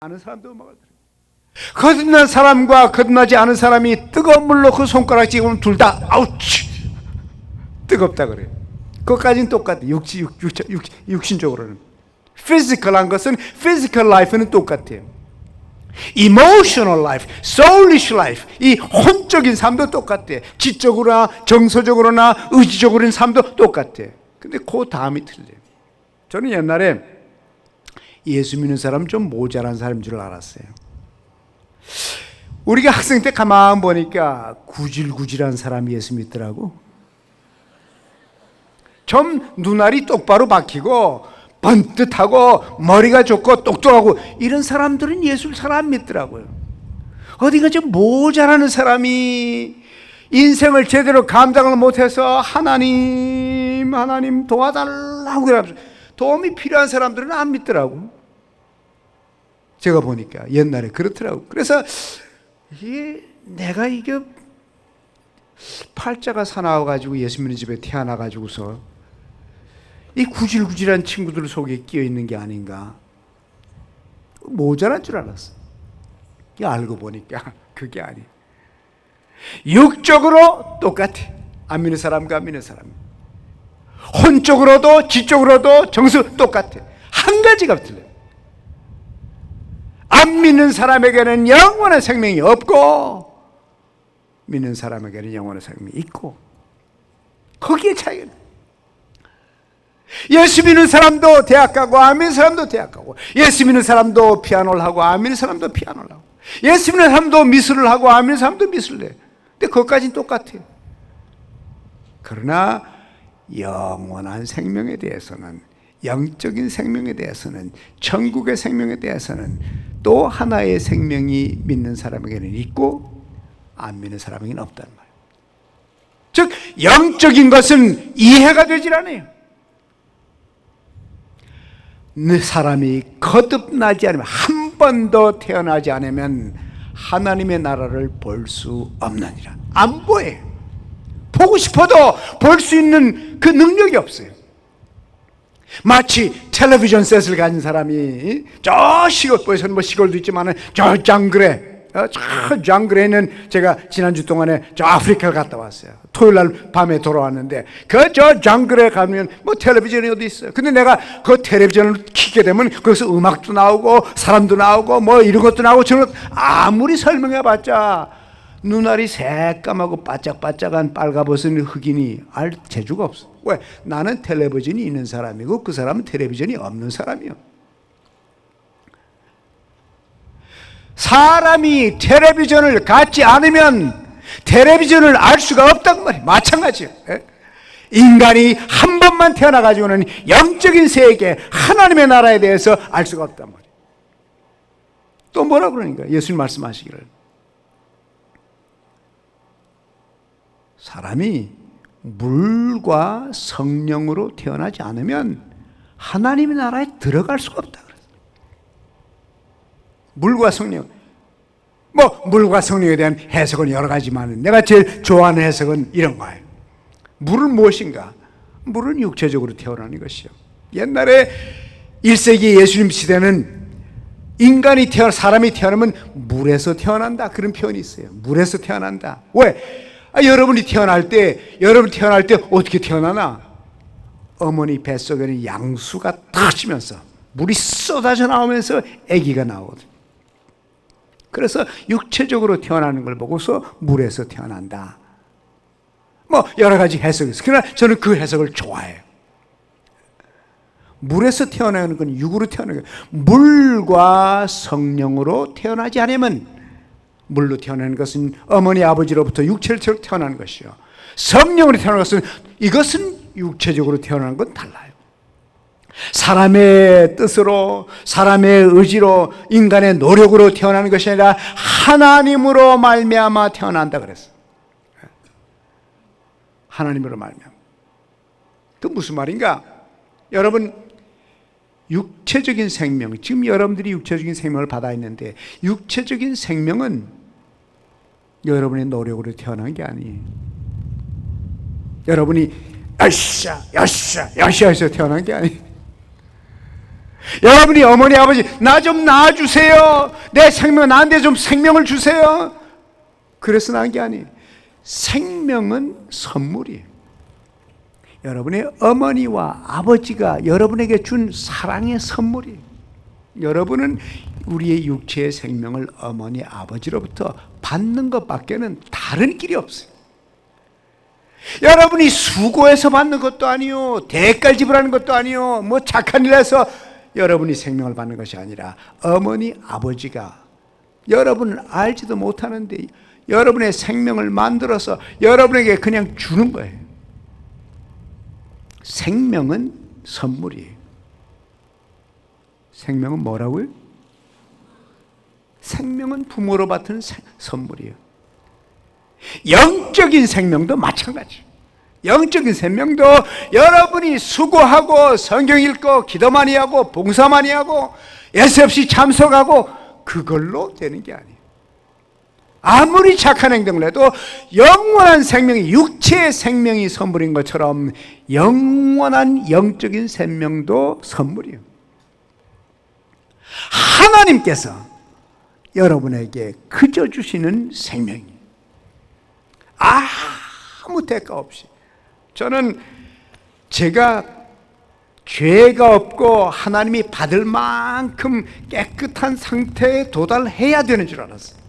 아는 사람도 먹어야 돼. 거듭난 사람과 거듭나지 않은 사람이 뜨거운 물로 그 손가락 찍으면 둘 다 아우치 뜨겁다 그래요. 그것까지는 똑같아. 육신적으로는. 피지컬한 것은 피지컬 라이프는 똑같아요. emotional life, soulish life, 이 혼적인 삶도 똑같아. 지적으로나 정서적으로나 의지적으로는 삶도 똑같아. 근데 그 다음이 틀려요. 저는 옛날에 예수 믿는 사람 좀 모자란 사람인 줄 알았어요. 우리가 학생 때 가만 보니까 구질구질한 사람이 예수 믿더라고. 좀 눈알이 똑바로 박히고 번듯하고 머리가 좋고 똑똑하고 이런 사람들은 예수를 잘 안 믿더라고요. 어디가 좀 모자라는 사람이 인생을 제대로 감당을 못해서 하나님 도와달라고 그러면서 도움이 필요한 사람들은 안 믿더라고. 제가 보니까 옛날에 그렇더라고. 그래서 내가 이게 팔자가 사나워가지고 예수 믿는 집에 태어나가지고서 이 구질구질한 친구들 속에 끼어 있는 게 아닌가. 모자란 줄 알았어. 알고 보니까 그게 아니에요. 육적으로 똑같아. 안 믿는 사람과 안 믿는 사람. 혼적으로도 지적으로도 정서 똑같아. 한 가지가 틀려요. 안 믿는 사람에게는 영원한 생명이 없고 믿는 사람에게는 영원한 생명이 있고, 거기에 차이가 나요. 예수 믿는 사람도 대학 가고 안 믿는 사람도 대학 가고, 예수 믿는 사람도 피아노를 하고 안 믿는 사람도 피아노를 하고, 예수 믿는 사람도 미술을 하고 안 믿는 사람도 미술을 해. 근데 그것까지는 똑같아요. 그러나 영원한 생명에 대해서는, 영적인 생명에 대해서는, 천국의 생명에 대해서는 또 하나의 생명이 믿는 사람에게는 있고 안 믿는 사람에게는 없단 말이에요. 즉 영적인 것은 이해가 되질 않아요. 사람이 거듭나지 않으면, 한 번 더 태어나지 않으면 하나님의 나라를 볼 수 없느니라. 안 보여요. 보고 싶어도 볼 수 있는 그 능력이 없어요. 마치 텔레비전 셋을 가진 사람이 저 시골에서는 뭐 시골도 있지만 저 장그레, 저 장그레는 제가 지난주 동안에 저 아프리카를 갔다 왔어요. 토요일 날 밤에 돌아왔는데 저 장그레 가면 뭐 텔레비전이 어디 있어요. 근데 내가 그 텔레비전을 켜게 되면 거기서 음악도 나오고 사람도 나오고 뭐 이런 것도 나오고 저런 것, 아무리 설명해봤자 눈알이 새까맣고 바짝바짝한 빨가벗은 흑인이 알 재주가 없어. 왜? 나는 텔레비전이 있는 사람이고 그 사람은 텔레비전이 없는 사람이요. 사람이 텔레비전을 갖지 않으면 텔레비전을 알 수가 없단 말이에요. 마찬가지예요. 인간이 한 번만 태어나가지고는 영적인 세계, 하나님의 나라에 대해서 알 수가 없단 말이에요. 또 뭐라 그러니까 예수님 말씀하시기를, 사람이 물과 성령으로 태어나지 않으면 하나님의 나라에 들어갈 수가 없다 그랬어요. 물과 성령, 뭐 물과 성령에 대한 해석은 여러 가지만 내가 제일 좋아하는 해석은 이런 거예요. 물은 무엇인가? 물은 육체적으로 태어나는 것이요. 옛날에 1세기 예수님 시대는 인간이 사람이 태어나면 물에서 태어난다, 그런 표현이 있어요. 물에서 태어난다. 왜? 여러분이 태어날 때 어떻게 태어나나? 어머니 뱃속에는 양수가 터지면서 물이 쏟아져 나오면서 아기가 나오거든. 그래서 육체적으로 태어나는 걸 보고서 물에서 태어난다. 뭐 여러 가지 해석이 있어요. 그러나 저는 그 해석을 좋아해요. 물에서 태어나는 건 육으로 태어나는 거예요. 물과 성령으로 태어나지 않으면, 물로 태어나는 것은 어머니 아버지로부터 육체로 태어나는 것이요, 성령으로 태어나는 것은, 이것은 육체적으로 태어나는 건 달라요. 사람의 뜻으로, 사람의 의지로, 인간의 노력으로 태어나는 것이 아니라 하나님으로 말미암아 태어난다 그랬어요. 하나님으로 말미암아. 그 무슨 말인가? 여러분, 육체적인 생명, 지금 여러분들이 육체적인 생명을 받아 있는데, 육체적인 생명은 여러분의 노력으로 태어난 게 아니에요. 여러분이 야샤 해서 태어난 게 아니에요. 여러분이 어머니 아버지 나 좀 낳아주세요, 내 생명 나한테 좀 생명을 주세요, 그래서 낳은 게 아니에요. 생명은 선물이에요. 여러분의 어머니와 아버지가 여러분에게 준 사랑의 선물이에요. 여러분은 우리의 육체의 생명을 어머니 아버지로부터 받는 것밖에는 다른 길이 없어요. 여러분이 수고해서 받는 것도 아니요, 대가를 지불하는 것도 아니요, 뭐 착한 일 해서 여러분이 생명을 받는 것이 아니라 어머니 아버지가 여러분을 알지도 못하는데 여러분의 생명을 만들어서 여러분에게 그냥 주는 거예요. 생명은 선물이에요. 생명은 뭐라고요? 생명은 부모로 받은 선물이에요. 영적인 생명도 마찬가지예요. 영적인 생명도 여러분이 수고하고 성경 읽고 기도 많이 하고 봉사 많이 하고 예수 없이 참석하고 그걸로 되는 게 아니에요. 아무리 착한 행동을 해도 영원한 생명이, 육체의 생명이 선물인 것처럼 영원한 영적인 생명도 선물이에요. 하나님께서 여러분에게 그저 주시는 생명이에요. 아무 대가 없이. 저는 제가 죄가 없고 하나님이 받을 만큼 깨끗한 상태에 도달해야 되는 줄 알았어요.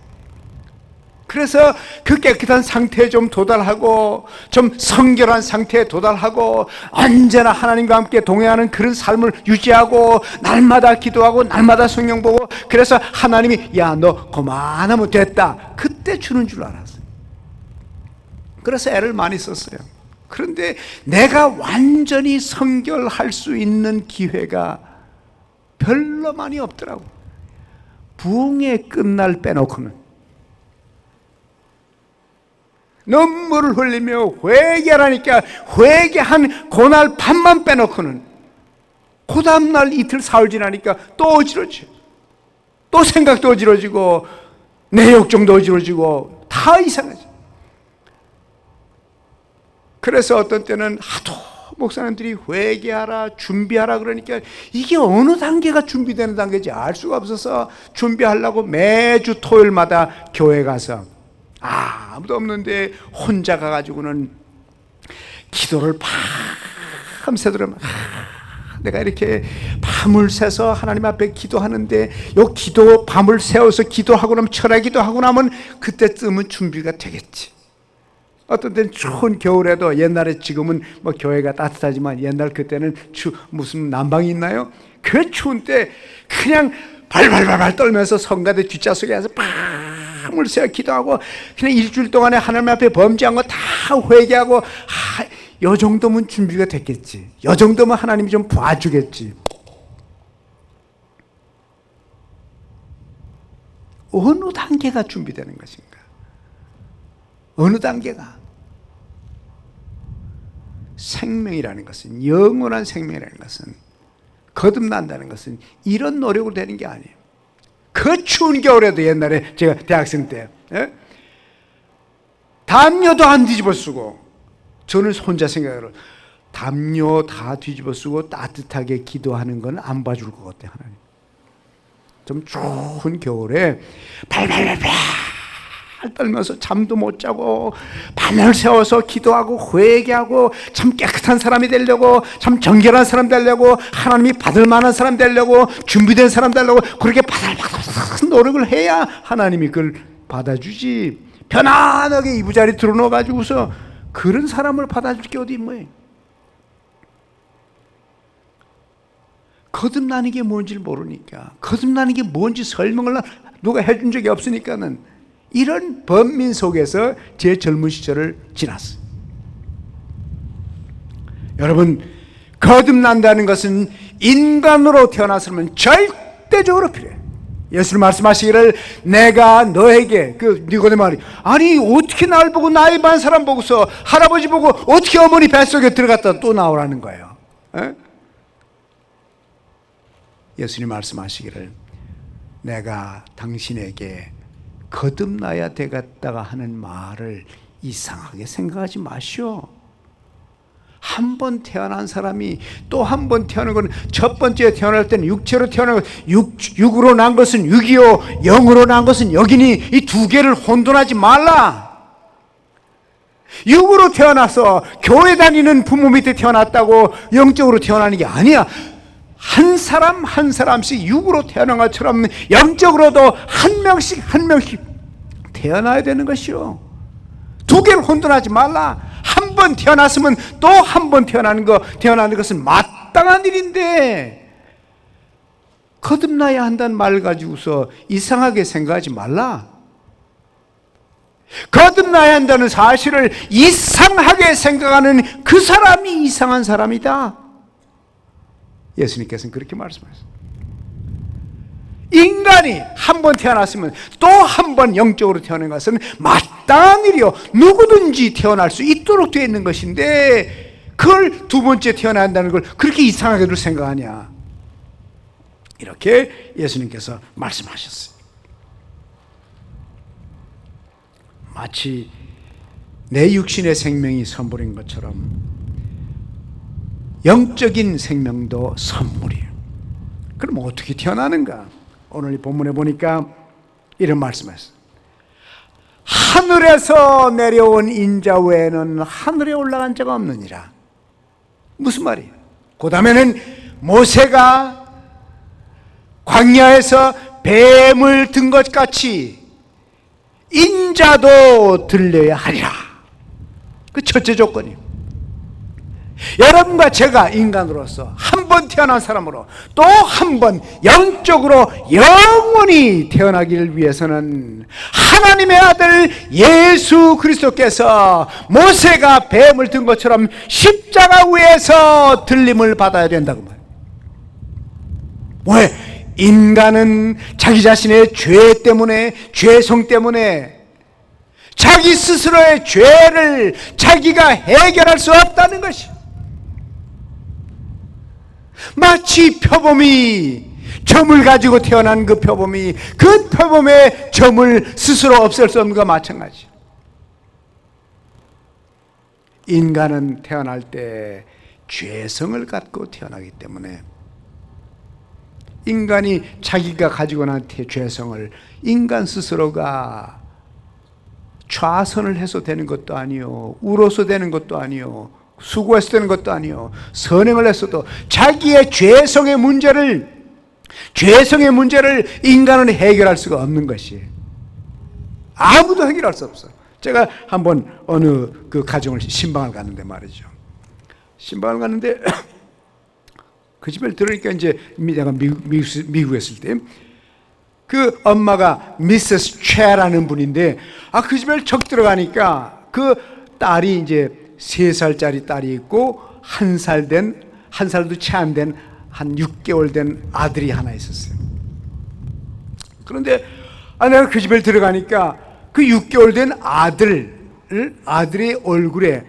그래서 그 깨끗한 상태에 좀 도달하고 좀 성결한 상태에 도달하고 언제나 하나님과 함께 동행하는 그런 삶을 유지하고 날마다 기도하고 날마다 성경 보고, 그래서 하나님이 야 너 그만하면 됐다 그때 주는 줄 알았어요. 그래서 애를 많이 썼어요. 그런데 내가 완전히 성결할 수 있는 기회가 별로 많이 없더라고. 부흥의 끝날 빼놓고는, 눈물을 흘리며 회개하니까 회개한 그날 밤만 빼놓고는 그 다음날 이틀 사흘 지나니까 또 어지러져, 또 생각도 어지러지고 내 욕정도 어지러지고 다 이상하지. 그래서 어떤 때는 하도 목사님들이 회개하라 준비하라 그러니까 이게 어느 단계가 준비되는 단계인지 알 수가 없어서 준비하려고 매주 토요일마다 교회 가서 아무도 없는데 혼자 가가지고는 기도를 밤새도록 내가 이렇게 밤을 새서 하나님 앞에 기도하는데 요 기도 밤을 새워서 기도하고 나면 철야 기도하고 나면 그때쯤은 준비가 되겠지. 어떤 때는 추운 겨울에도, 옛날에 지금은 뭐 교회가 따뜻하지만 옛날 그때는 무슨 난방이 있나요? 그 추운 때 그냥 발발발발 떨면서 성가대 뒷좌석에 가서 밤을 새워 기도하고 그냥 일주일 동안에 하나님 앞에 범죄한 거 다 회개하고 요 정도면 준비가 됐겠지. 요 정도면 하나님이 좀 봐주겠지. 어느 단계가 준비되는 것인가? 어느 단계가? 생명이라는 것은, 영원한 생명이라는 것은, 거듭난다는 것은 이런 노력으로 되는 게 아니에요. 그 추운 겨울에도 옛날에 제가 대학생 때 담요도 안 뒤집어 쓰고, 저는 혼자 생각해요. 담요 다 뒤집어 쓰고 따뜻하게 기도하는 건 안 봐줄 것 같아 하나님. 좀 추운 겨울에 발발발발 떨면서 잠도 못 자고 밤을 새워서 기도하고 회개하고 참 깨끗한 사람이 되려고, 참 정결한 사람 되려고, 하나님이 받을 만한 사람 되려고, 준비된 사람 되려고 그렇게 바들바들 노력을 해야 하나님이 그걸 받아주지. 편안하게 이부자리 들어놓아가지고서 그런 사람을 받아줄 게 어디 뭐예요. 거듭나는 게 뭔지를 모르니까, 거듭나는 게 뭔지 설명을 누가 해준 적이 없으니까는 이런 번민 속에서 제 젊은 시절을 지났어요. 여러분, 거듭난다는 것은 인간으로 태어났으면 절대적으로 필요해요. 예수님 말씀하시기를 내가 너에게, 그 니고데모 말이 아니 어떻게 날 보고 나이 반 사람 보고서 할아버지 보고 어떻게 어머니 뱃속에 들어갔다 또 나오라는 거예요. 에? 예수님 말씀하시기를 내가 당신에게 거듭나야 되겠다가 하는 말을 이상하게 생각하지 마시오. 한 번 태어난 사람이 또 한 번 태어난 건, 첫 번째 태어날 때는 육체로 태어난 것, 육으로 난 것은 육이요 영으로 난 것은 영이니 이 두 개를 혼돈하지 말라. 육으로 태어나서 교회 다니는 부모 밑에 태어났다고 영적으로 태어나는 게 아니야. 한 사람 한 사람씩 육으로 태어난 것처럼 영적으로도 한 명씩 한 명씩 태어나야 되는 것이요. 두 개를 혼돈하지 말라. 한 번 태어났으면 또 한 번 태어나는 것은 마땅한 일인데 거듭나야 한다는 말 가지고서 이상하게 생각하지 말라. 거듭나야 한다는 사실을 이상하게 생각하는 그 사람이 이상한 사람이다. 예수님께서는 그렇게 말씀하셨습니다. 인간이 한 번 태어났으면 또 한 번 영적으로 태어나는 것은 마땅한 일이요, 누구든지 태어날 수 있도록 되어 있는 것인데 그걸 두 번째 태어나야 한다는 걸 그렇게 이상하게도 생각하냐, 이렇게 예수님께서 말씀하셨어요. 마치 내 육신의 생명이 선물인 것처럼 영적인 생명도 선물이에요. 그럼 어떻게 태어나는가? 오늘 이 본문에 보니까 이런 말씀했어요. 하늘에서 내려온 인자 외에는 하늘에 올라간 자가 없느니라. 무슨 말이에요? 그 다음에는 모세가 광야에서 뱀을 든 것 같이 인자도 들려야 하리라. 그 첫째 조건이에요. 여러분과 제가 인간으로서 한 번 태어난 사람으로 또 한 번 영적으로 영원히 태어나기를 위해서는 하나님의 아들 예수 그리스도께서 모세가 뱀을 든 것처럼 십자가 위에서 들림을 받아야 된다고 말해요. 왜? 인간은 자기 자신의 죄 때문에, 죄성 때문에 자기 스스로의 죄를 자기가 해결할 수 없다는 것이, 마치 표범이 점을 가지고 태어난 그 표범이 그 표범의 점을 스스로 없앨 수 없는 것과 마찬가지. 인간은 태어날 때 죄성을 갖고 태어나기 때문에 인간이 자기가 가지고 난 죄성을 인간 스스로가 좌선을 해서 되는 것도 아니요, 울어서 되는 것도 아니요, 수고해서 되는 것도 아니요, 선행을 했어도 자기의 죄성의 문제를 인간은 해결할 수가 없는 것이, 아무도 해결할 수 없어. 제가 한번 어느 그 가정을 신방을 갔는데 말이죠. 신방을 갔는데 그 집을 들으니까 이제 내가 미국에 있을 때 그 엄마가 미세스 최라는 분인데, 그 집에 척 들어가니까 그 딸이 이제 3살짜리 딸이 있고 한 살도 채 안 된 한 6개월 된 아들이 하나 있었어요. 그런데 내가 그 집에 들어가니까 그 6개월 된 아들의 얼굴에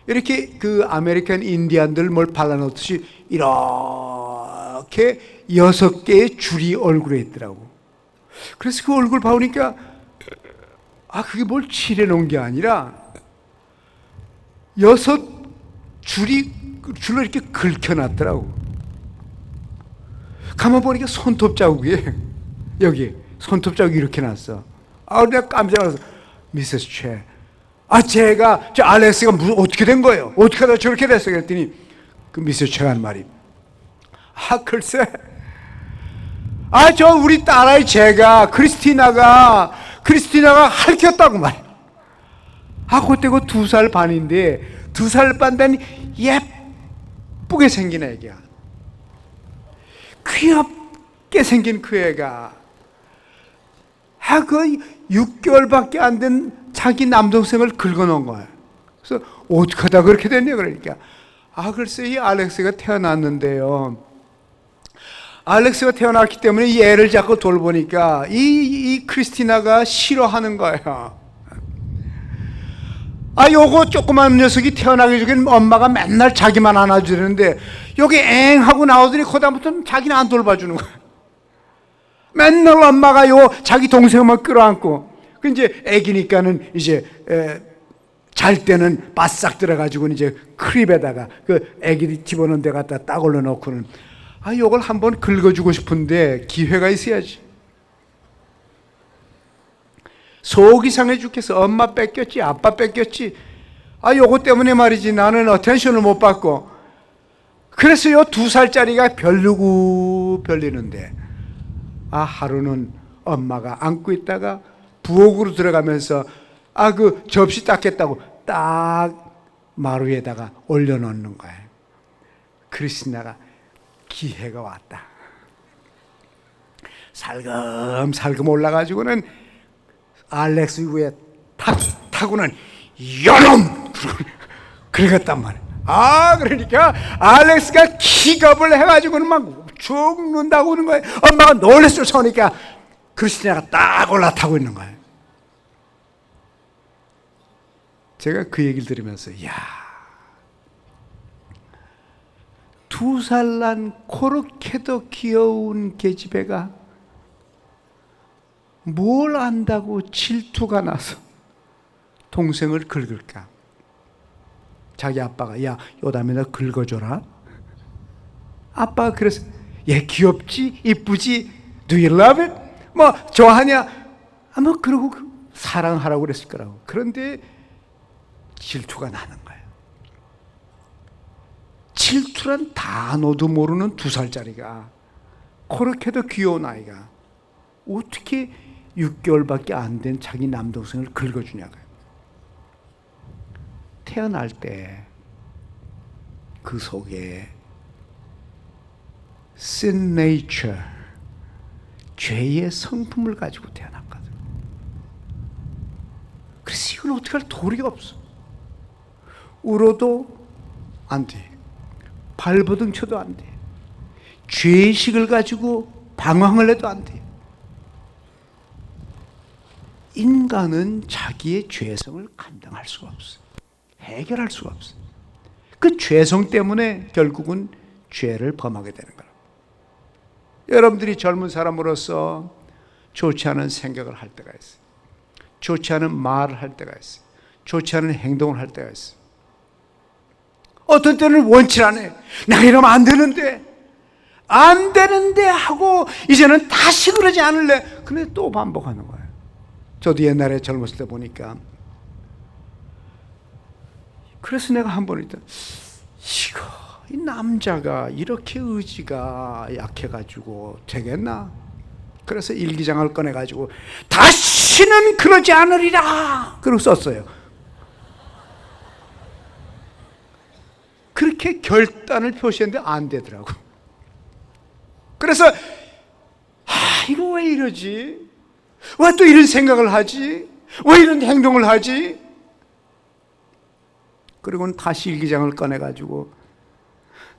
이렇게 그 아메리칸 인디안들 뭘 발라놓듯이 이렇게 6개의 줄이 얼굴에 있더라고. 그래서 그 얼굴 봐보니까 그게 뭘 칠해놓은 게 아니라 6줄로 이렇게 긁혀놨더라고. 가만 보니까 손톱 자국이, 여기 손톱 자국이 이렇게 났어. 내가 깜짝 놀라서, 미세스 최, 제가 저 알렉스가 어떻게 된 거예요? 어떻게 하다 저렇게 됐어요? 그랬더니 그 미세스 최가 하는 말이, 글쎄, 저 우리 딸아이 제가 크리스티나가 핥혔다고 말이야. 그때 그 2살 반인데 2살 반 된 예쁘게 생긴 애기야. 귀엽게 생긴 그 애가 그 6개월밖에 안 된 자기 남동생을 긁어놓은 거야. 그래서 어떻게 하다 그렇게 됐냐 그러니까, 글쎄 이 알렉스가 태어났는데요, 알렉스가 태어났기 때문에 이 애를 자꾸 돌보니까 이 크리스티나가 싫어하는 거야. 요거 조그만 녀석이 태어나기 전에 엄마가 맨날 자기만 안아주는데 여기 엥 하고 나오더니 그다음부터는 자기는 안 돌봐주는 거야. 맨날 엄마가 자기 동생만 끌어안고, 그 이제 애기니까는 이제 잘 때는 바싹 들어가지고 이제 크립에다가 그 애기들이 집어넣은 데 갖다 딱 올려놓고는 요걸 한번 긁어주고 싶은데 기회가 있어야지. 속이 상해 죽겠어. 엄마 뺏겼지, 아빠 뺏겼지. 요거 때문에 말이지 나는 어텐션을 못 받고. 그래서 요 2살짜리가 별르고 별리는데 하루는 엄마가 안고 있다가 부엌으로 들어가면서 그 접시 닦겠다고 딱 마루 위에다가 올려놓는 거예요. 크리스티나가 기회가 왔다. 살금살금 올라가지고는 알렉스 위에 탁 타고는 요놈! 그러겠단 말이야. 그러니까 알렉스가 기겁을 해가지고는 막 죽는다고 하는 거예요. 엄마가 놀래서 쫓아오니까 크리스티나가 딱 올라타고 있는 거예요. 제가 그 얘기를 들으면서 2살 난 그렇게도 귀여운 계집애가 뭘 안다고 질투가 나서 동생을 긁을까? 자기 아빠가 요 다음에 너 긁어줘라. 아빠가 그래서 얘 귀엽지? 이쁘지? Do you love it? 뭐 좋아하냐? 그러고 사랑하라고 그랬을 거라고. 그런데 질투가 나는 거예요. 질투란 단어도 모르는 2살짜리가 그렇게도 귀여운 아이가 어떻게 6개월밖에 안 된 자기 남동생을 긁어주냐고요. 태어날 때 그 속에 sin nature, 죄의 성품을 가지고 태어났거든. 그래서 이건 어떻게 할 도리가 없어. 울어도 안 돼. 발버둥 쳐도 안 돼. 죄의식을 가지고 방황을 해도 안 돼. 인간은 자기의 죄성을 감당할 수가 없어. 해결할 수가 없어. 그 죄성 때문에 결국은 죄를 범하게 되는 거라고. 여러분들이 젊은 사람으로서 좋지 않은 생각을 할 때가 있어요. 좋지 않은 말을 할 때가 있어요. 좋지 않은 행동을 할 때가 있어요. 어떤 때는 원치 않아요. 나 이러면 안 되는데 하고 이제는 다시 그러지 않을래. 근데 또 반복하는 거예요. 저도 옛날에 젊었을 때 보니까 그래서 내가 한 번 이 남자가 이렇게 의지가 약해가지고 되겠나? 그래서 일기장을 꺼내가지고 다시는 그러지 않으리라 그러고 썼어요. 그렇게 결단을 표시했는데 안 되더라고. 그래서 이거 왜 이러지? 왜 또 이런 생각을 하지? 왜 이런 행동을 하지? 그리고는 다시 일기장을 꺼내가지고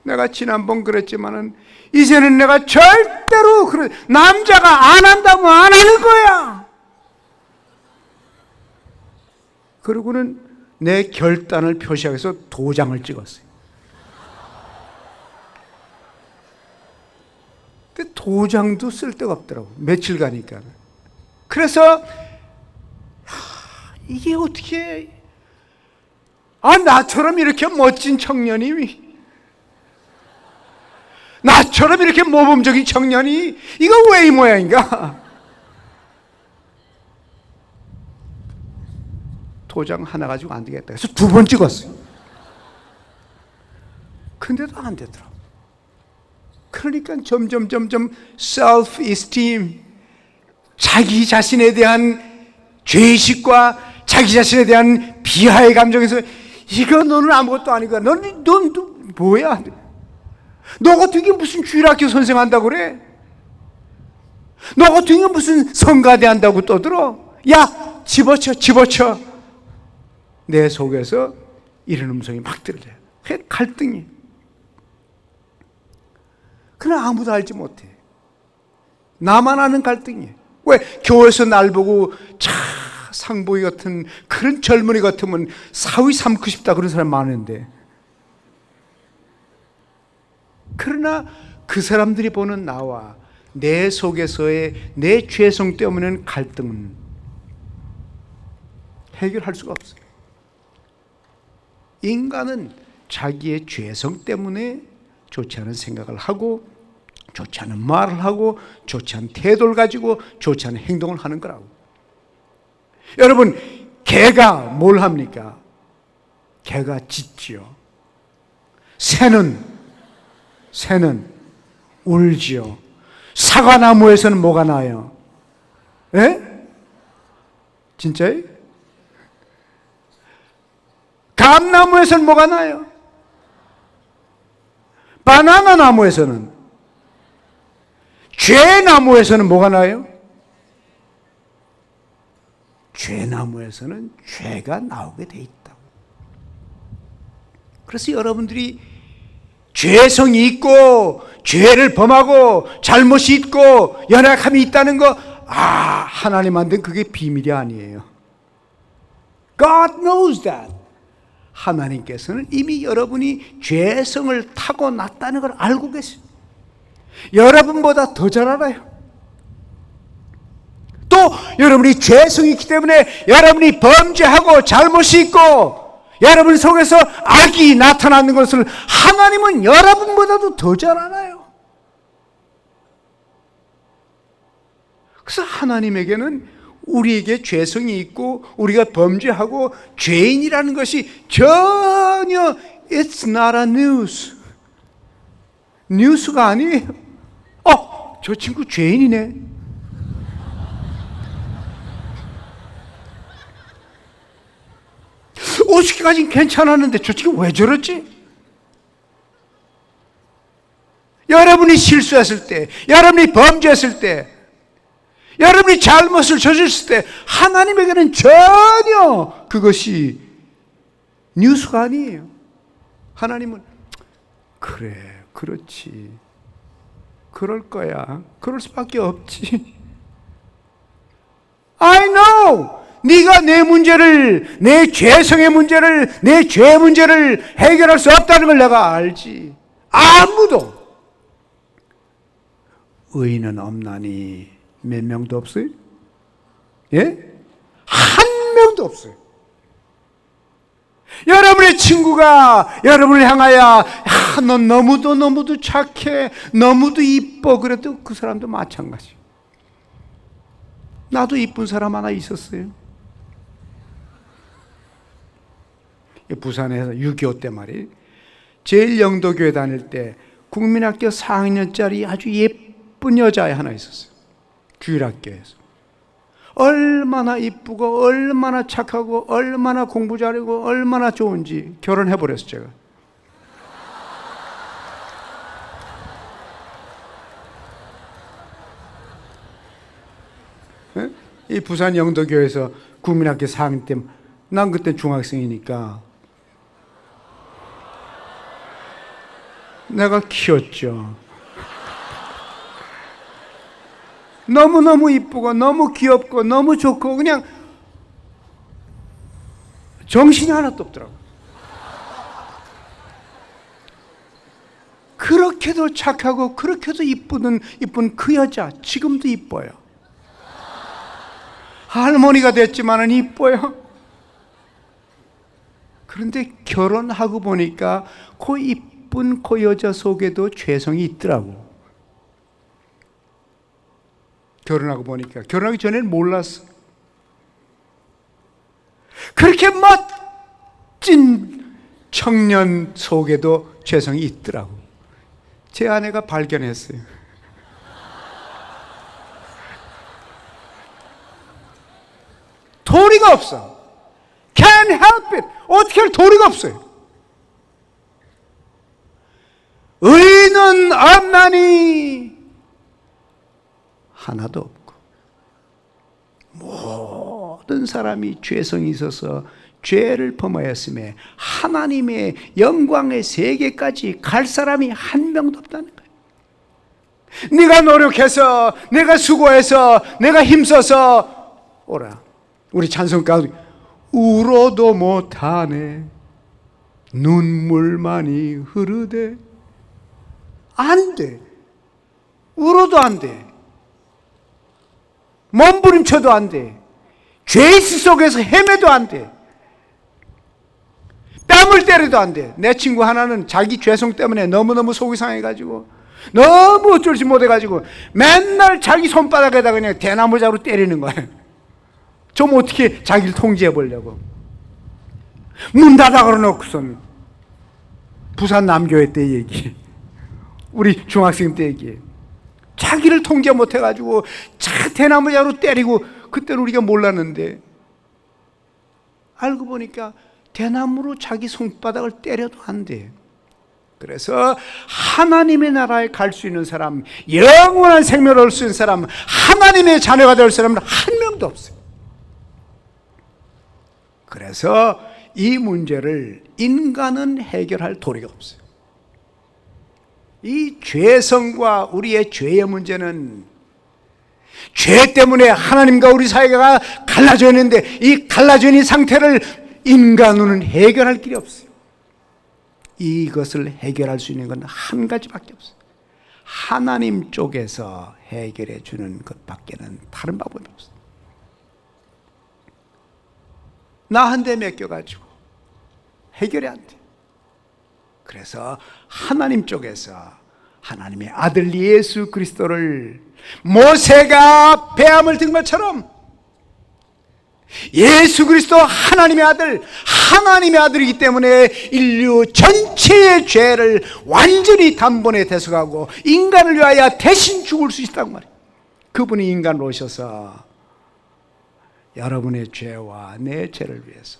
내가 지난번 그랬지만은 이제는 내가 절대로 남자가 안 한다면 안 하는 거야. 그리고는 내 결단을 표시하기 위해서 도장을 찍었어요. 근데 도장도 쓸데가 없더라고. 며칠 가니까. 그래서 이게 어떻게 나처럼 이렇게 멋진 청년이, 나처럼 이렇게 모범적인 청년이 이거 왜 이 모양인가? 도장 하나 가지고 안 되겠다. 그래서 2번 찍었어요. 근데도 안 되더라고. 그러니까 점점 self-esteem, 자기 자신에 대한 죄의식과 자기 자신에 대한 비하의 감정에서 이거 너는 아무것도 아니고 넌 뭐야? 너 같은 게 무슨 주일학교 선생 한다고 그래? 너 같은 게 무슨 성가대 한다고 떠들어? 야, 집어쳐. 내 속에서 이런 음성이 막 들려요. 갈등이. 그러나 아무도 알지 못해. 나만 아는 갈등이에요. 왜? 교회에서 날 보고 상보이 같은 그런 젊은이 같으면 사위 삼고 싶다 그런 사람 많은데, 그러나 그 사람들이 보는 나와 내 속에서의 내 죄성 때문에 갈등은 해결할 수가 없어요. 인간은 자기의 죄성 때문에 좋지 않은 생각을 하고 좋지 않은 말을 하고 좋지 않은 태도를 가지고 좋지 않은 행동을 하는 거라고. 여러분, 개가 뭘 합니까? 개가 짖지요. 새는 울지요. 사과나무에서는 뭐가 나요? 예? 진짜요? 감나무에서는 뭐가 나요? 바나나 나무에서는, 죄나무에서는 뭐가 나요? 죄나무에서는 죄가 나오게 돼 있다고. 그래서 여러분들이 죄성이 있고 죄를 범하고 잘못이 있고 연약함이 있다는 거, 하나님한테는 그게 비밀이 아니에요. God knows that. 하나님께서는 이미 여러분이 죄성을 타고났다는 걸 알고 계세요. 여러분보다 더 잘 알아요. 또 여러분이 죄성이 있기 때문에 여러분이 범죄하고 잘못이 있고 여러분 속에서 악이 나타나는 것을 하나님은 여러분보다도 더 잘 알아요. 그래서 하나님에게는 우리에게 죄성이 있고 우리가 범죄하고 죄인이라는 것이 전혀 It's not a news. 뉴스가 아니에요. 저 친구 죄인이네. 어저께까지는 괜찮았는데 저 친구 왜 저랬지? 여러분이 실수했을 때, 여러분이 범죄했을 때, 여러분이 잘못을 저질렀을 때 하나님에게는 전혀 그것이 뉴스가 아니에요. 하나님은 그래, 그렇지, 그럴 거야, 그럴 수밖에 없지. I know. 네가 내 문제를, 내 죄성의 문제를, 내 죄 문제를 해결할 수 없다는 걸 내가 알지. 아무도 의인은 없나니 몇 명도 없어요? 예? 한 명도 없어요. 여러분의 친구가 여러분을 향하여 넌 너무도 착해, 너무도 이뻐, 그래도 그 사람도 마찬가지. 나도 이쁜 사람 하나 있었어요. 부산에서 6.25 때 말이에요. 제일 영도교회 다닐 때 국민학교 4학년짜리 아주 예쁜 여자 하나 있었어요. 주일학교에서. 얼마나 이쁘고 얼마나 착하고 얼마나 공부 잘하고 얼마나 좋은지 결혼해버렸어요. 제가. 네? 이 부산 영도교회에서 국민학교 4학년 때, 난 그때 중학생이니까 내가 키웠죠. 너무너무 이쁘고 너무 귀엽고 너무 좋고 그냥 정신이 하나도 없더라고요. 그렇게도 착하고 그렇게도 이쁜 그 여자 지금도 이뻐요. 할머니가 됐지만은 이뻐요. 그런데 결혼하고 보니까 그 이쁜 그 여자 속에도 죄성이 있더라고. 결혼하고 보니까. 결혼하기 전에는 몰랐어. 그렇게 멋진 청년 속에도 죄성이 있더라고. 제 아내가 발견했어요. 도리가 없어. Can't help it. 어떻게 할 도리가 없어요. 의인은 없나니 하나도 없고 모든 사람이 죄성이 있어서 죄를 범하였음에 하나님의 영광의 세계까지 갈 사람이 한 명도 없다는 거예요. 네가 노력해서, 내가 수고해서, 내가 힘써서 오라. 우리 찬송가 울어도 못하네 눈물만이 흐르되. 안 돼. 울어도 안 돼. 몸부림쳐도 안 돼. 죄의 속에서 헤매도 안 돼. 뺨 아무리 때려도 안 돼. 내 친구 하나는 자기 죄성 때문에 너무너무 속이 상해가지고 너무 어쩔 줄 못해가지고 맨날 자기 손바닥에다 그냥 대나무자로 때리는 거예요. 좀 어떻게 자기를 통제해 보려고. 문 닫아 걸어놓고선 부산 남교회 때 얘기, 우리 중학생 때 얘기, 자기를 통제 못해가지고 대나무자로 때리고, 그때는 우리가 몰랐는데 알고 보니까 대나무로 자기 손바닥을 때려도 안 돼. 그래서 하나님의 나라에 갈 수 있는 사람, 영원한 생명을 얻을 수 있는 사람, 하나님의 자녀가 될 사람은 한 명도 없어요. 그래서 이 문제를 인간은 해결할 도리가 없어요. 이 죄성과 우리의 죄의 문제는, 죄 때문에 하나님과 우리 사이가 갈라져 있는데 이 갈라져 있는 상태를 인간은 해결할 길이 없어요. 이것을 해결할 수 있는 건 한 가지밖에 없어요. 하나님 쪽에서 해결해 주는 것밖에는 다른 방법이 없어요. 나 한 대 맡겨가지고 해결이 안 돼. 그래서 하나님 쪽에서 하나님의 아들 예수 그리스도를 모세가 배암을 든 것처럼 예수 그리스도 하나님의 아들, 하나님의 아들이기 때문에 인류 전체의 죄를 완전히 단번에 대속하고 인간을 위하여 대신 죽을 수 있다고 말이에요. 그분이 인간으로 오셔서 여러분의 죄와 내 죄를 위해서,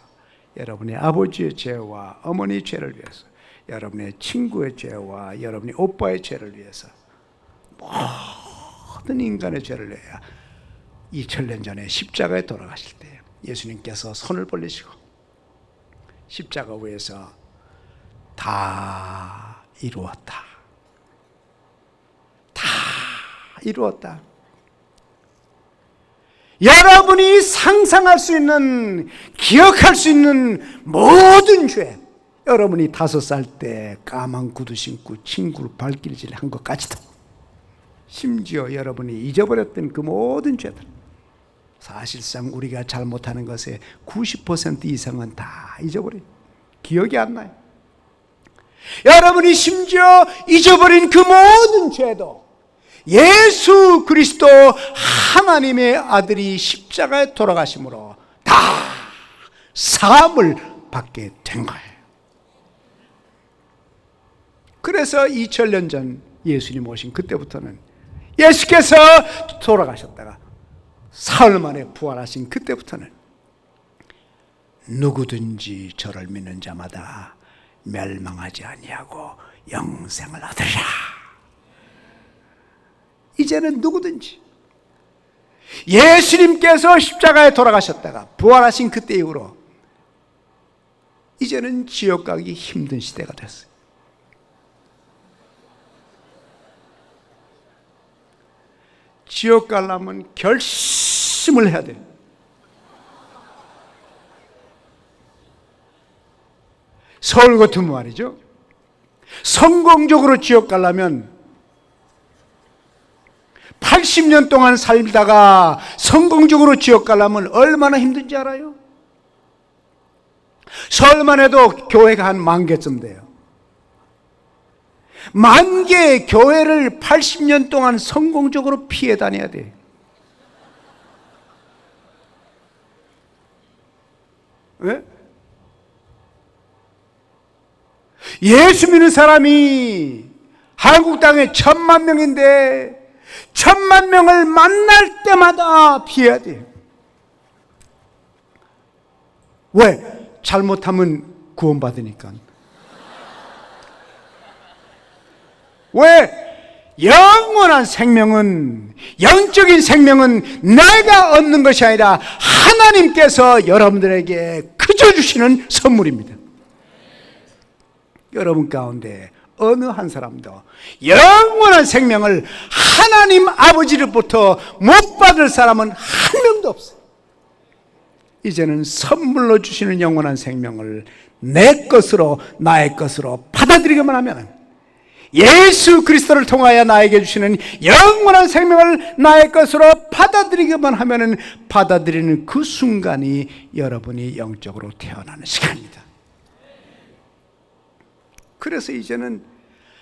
여러분의 아버지의 죄와 어머니의 죄를 위해서, 여러분의 친구의 죄와 여러분의 오빠의 죄를 위해서, 모든 인간의 죄를 위하여 2000년 전에 십자가에 돌아가실 때 예수님께서 손을 벌리시고 십자가 위에서 다 이루었다, 다 이루었다. 여러분이 상상할 수 있는, 기억할 수 있는 모든 죄, 여러분이 5살 때 까만 구두 신고 친구를 발길질 한 것까지도, 심지어 여러분이 잊어버렸던 그 모든 죄들, 사실상 우리가 잘못하는 것의 90% 이상은 다 잊어버려요. 기억이 안 나요. 여러분이 심지어 잊어버린 그 모든 죄도 예수 그리스도 하나님의 아들이 십자가에 돌아가심으로 다 사함을 받게 된 거예요. 그래서 2000년 전 예수님 오신 그때부터는, 예수께서 돌아가셨다가 사흘 만에 부활하신 그때부터는 누구든지 저를 믿는 자마다 멸망하지 아니하고 영생을 얻으리라. 이제는 누구든지, 예수님께서 십자가에 돌아가셨다가 부활하신 그때 이후로 이제는 지옥 가기 힘든 시대가 됐어요. 지옥 가려면 결심을 해야 돼요. 서울 같은 말이죠. 성공적으로 지옥 가려면 80년 동안 살다가 성공적으로 지옥 가려면 얼마나 힘든지 알아요? 서울만 해도 교회가 한 10,000개쯤 돼요. 10,000개의 교회를 80년 동안 성공적으로 피해 다녀야 돼. 왜? 예수 믿는 사람이 한국 땅에 10,000,000명인데 10,000,000명을 만날 때마다 피해야 돼. 왜? 잘못하면 구원받으니까. 왜? 영원한 생명은, 영적인 생명은 내가 얻는 것이 아니라 하나님께서 여러분들에게 그저 주시는 선물입니다. 여러분 가운데 어느 한 사람도 영원한 생명을 하나님 아버지로부터 못 받을 사람은 한 명도 없어요. 이제는 선물로 주시는 영원한 생명을 내 것으로, 나의 것으로 받아들이기만 하면, 예수 그리스도를 통하여 나에게 주시는 영원한 생명을 나의 것으로 받아들이기만 하면, 받아들이는 그 순간이 여러분이 영적으로 태어나는 시간입니다. 그래서 이제는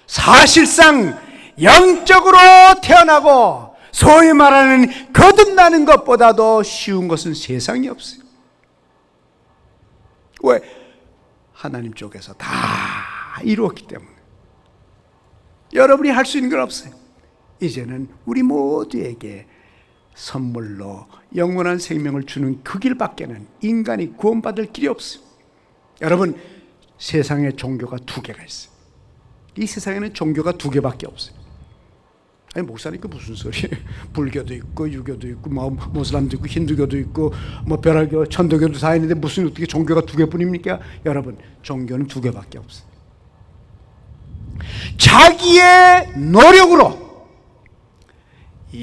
사실상 영적으로 태어나고 소위 말하는 거듭나는 것보다도 쉬운 것은 세상에 없어요. 왜? 하나님 쪽에서 다 이루었기 때문에. 여러분이 할 수 있는 건 없어요. 이제는 우리 모두에게 선물로 영원한 생명을 주는 그 길밖에는 인간이 구원받을 길이 없어요. 여러분, 세상에 종교가 두 개가 있어요. 이 세상에는 종교가 두 개밖에 없어요. 아니, 목사님 그 무슨 소리예요? 불교도 있고 유교도 있고 뭐 모슬람도 있고 힌두교도 있고 뭐 별하교 천도교도 다 있는데 무슨 어떻게 종교가 두 개뿐입니까? 여러분, 종교는 두 개밖에 없어요. 자기의 노력으로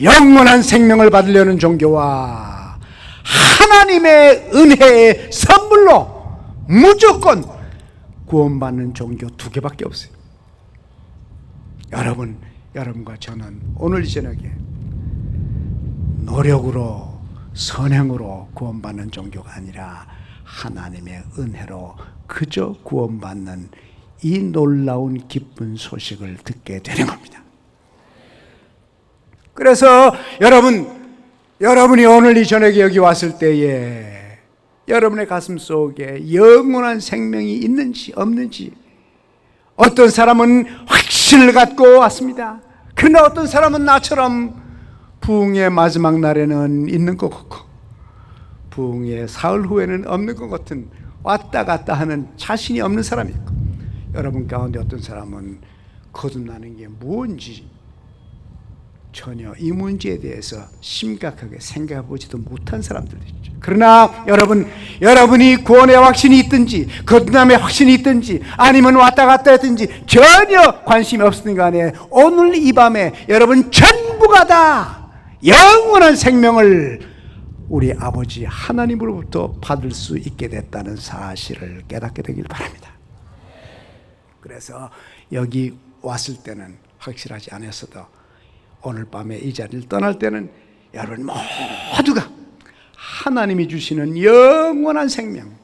영원한 생명을 받으려는 종교와 하나님의 은혜의 선물로 무조건 구원받는 종교 두 개밖에 없어요. 여러분과 저는 오늘 이 저녁에 노력으로 선행으로 구원받는 종교가 아니라 하나님의 은혜로 그저 구원받는 이 놀라운 기쁜 소식을 듣게 되는 겁니다. 그래서 여러분이 오늘 이 저녁에 여기 왔을 때에 여러분의 가슴 속에 영원한 생명이 있는지 없는지, 어떤 사람은 확신을 갖고 왔습니다. 그러나 어떤 사람은 나처럼 부흥의 마지막 날에는 있는 것 같고 부흥의 사흘 후에는 없는 것 같은 왔다 갔다 하는 자신이 없는 사람이 있고, 여러분 가운데 어떤 사람은 거듭나는 게 뭔지 전혀 이 문제에 대해서 심각하게 생각해 보지도 못한 사람들도 있죠. 그러나 여러분이 구원의 확신이 있든지 거듭남의 확신이 있든지 아니면 왔다 갔다 했든지 전혀 관심이 없으든 간에 오늘 이 밤에 여러분 전부가 다 영원한 생명을 우리 아버지 하나님으로부터 받을 수 있게 됐다는 사실을 깨닫게 되길 바랍니다. 그래서 여기 왔을 때는 확실하지 않았어도 오늘 밤에 이 자리를 떠날 때는 여러분 모두가 하나님이 주시는 영원한 생명,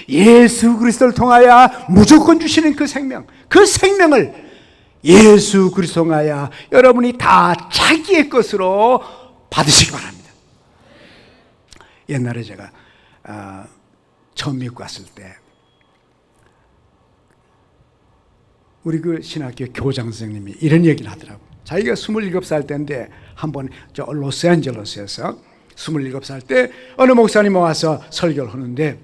예수 그리스도를 통하여 무조건 주시는 그 생명을 예수 그리스도를 통하여 여러분이 다 자기의 것으로 받으시기 바랍니다. 옛날에 제가 처음 미국 갔을 때 우리 그 신학교 교장 선생님이 이런 얘기를 하더라고요. 자기가 27살 때인데 한번 저 로스앤젤레스에서 27살 때 어느 목사님이 와서 설교를 하는데,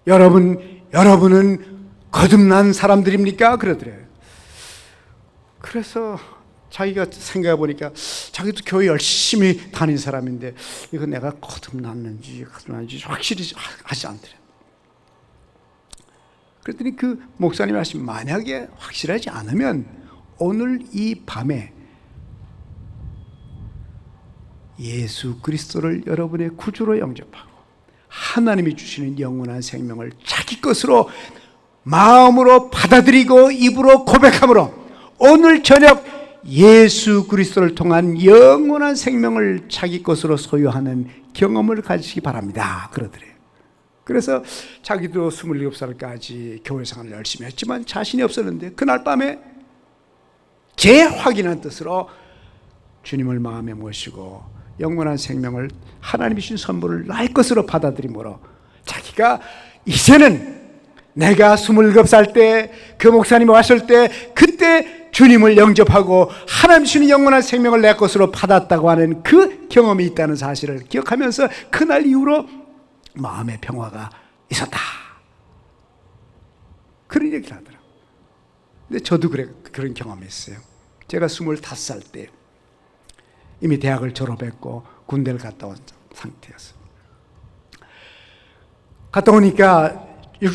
여러분은 거듭난 사람들입니까? 그러더래요. 그래서 자기가 생각해 보니까 자기도 교회 열심히 다닌 사람인데 이거 내가 거듭났는지 확실히 하지 않더래요. 그랬더니 그 목사님이 하신, 만약에 확실하지 않으면 오늘 이 밤에 예수 그리스도를 여러분의 구주로 영접하고 하나님이 주시는 영원한 생명을 자기 것으로 마음으로 받아들이고 입으로 고백함으로 오늘 저녁 예수 그리스도를 통한 영원한 생명을 자기 것으로 소유하는 경험을 가지시기 바랍니다. 그러더래요. 그래서 자기도 27살까지 교회 생활을 열심히 했지만 자신이 없었는데 그날 밤에 재확인한 뜻으로 주님을 마음에 모시고 영원한 생명을 하나님이 주신 선물을 나의 것으로 받아들임으로 자기가 이제는 내가 27살 때 그 목사님이 왔을 때 그때 주님을 영접하고 하나님 주신 영원한 생명을 내 것으로 받았다고 하는 그 경험이 있다는 사실을 기억하면서 그날 이후로 마음의 평화가 있었다, 그런 얘기를 하더라고요. 근데 저도 그런 경험이 있어요. 제가 25살 때 이미 대학을 졸업했고 군대를 갔다 온 상태였어요. 갔다 오니까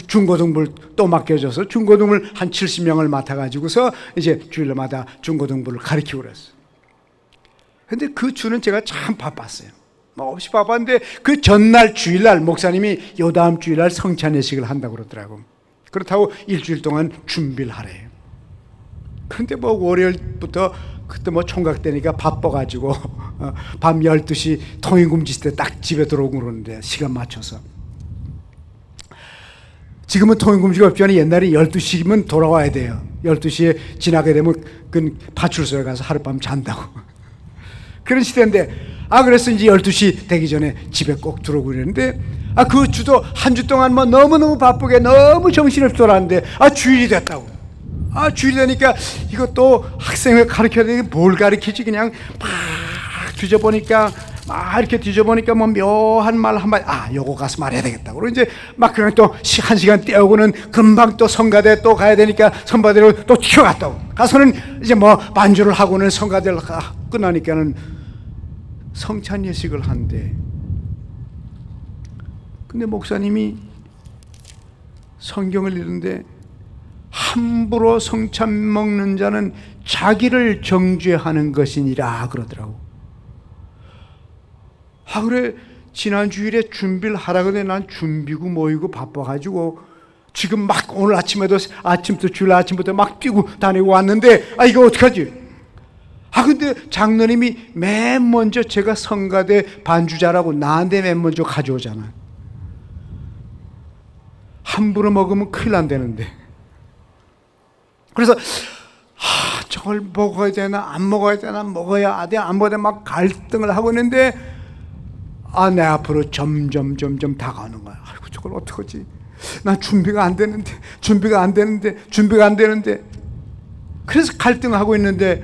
중고등부를 또 맡겨줘서 중고등부를 한 70명을 맡아가지고서 이제 주일마다 중고등부를 가르치고 그랬어요. 근데 그 주는 제가 참 바빴어요. 없이 바빴는데 그 전날 주일날 목사님이 요 다음 주일날 성찬 예식을 한다고 그러더라고요. 그렇다고 일주일 동안 준비를 하래요. 근데 뭐 월요일부터 그때 뭐 총각되니까 바빠가지고 밤 12시 통행금 지을 때 딱 집에 들어오고 그러는데 시간 맞춰서 지금은 통행금지가 없지만 옛날에 12시면 돌아와야 돼요. 12시에 지나게 되면 그 파출소에 가서 하룻밤 잔다고. 그런 시대인데, 그래서 이제 12시 되기 전에 집에 꼭 들어오고 그랬는데, 그 주도 한 주 동안 뭐 너무너무 바쁘게 너무 정신없이 돌아왔는데, 주일이 됐다고. 주일이 되니까 이것도 학생을 가르쳐야 되는데 뭘 가르치지? 그냥 막 뒤져보니까, 이렇게 뒤져보니까 뭐 묘한 말 한마디, 요거 가서 말해야 되겠다. 그리고 이제 막 그냥 또 한 시간 떼어고는 금방 또 성가대 또 가야 되니까 성가대로 또 튀어갔다고. 가서는 이제 뭐 반주를 하고는 성가대를 끝나니까는 성찬 예식을 한대. 근데 목사님이 성경을 읽는데 함부로 성찬 먹는 자는 자기를 정죄하는 것이니라 그러더라고. 그래, 지난 주일에 준비를 하라고 했는데 난 준비고 모이고 바빠가지고 지금 막 오늘 아침부터 주일 아침부터 막 뛰고 다니고 왔는데 이거 어떡하지? 근데 장로님이 맨 먼저 제가 성가대 반주자라고 나한테 맨 먼저 가져오잖아. 함부로 먹으면 큰일 난다는데. 그래서 저걸 먹어야 되나 안 먹어야 되나, 먹어야 돼 안 먹어야 돼 막 갈등을 하고 있는데 내 앞으로 점점 다가오는 거야. 저걸 어떡하지? 난 준비가 안 되는데. 그래서 갈등하고 있는데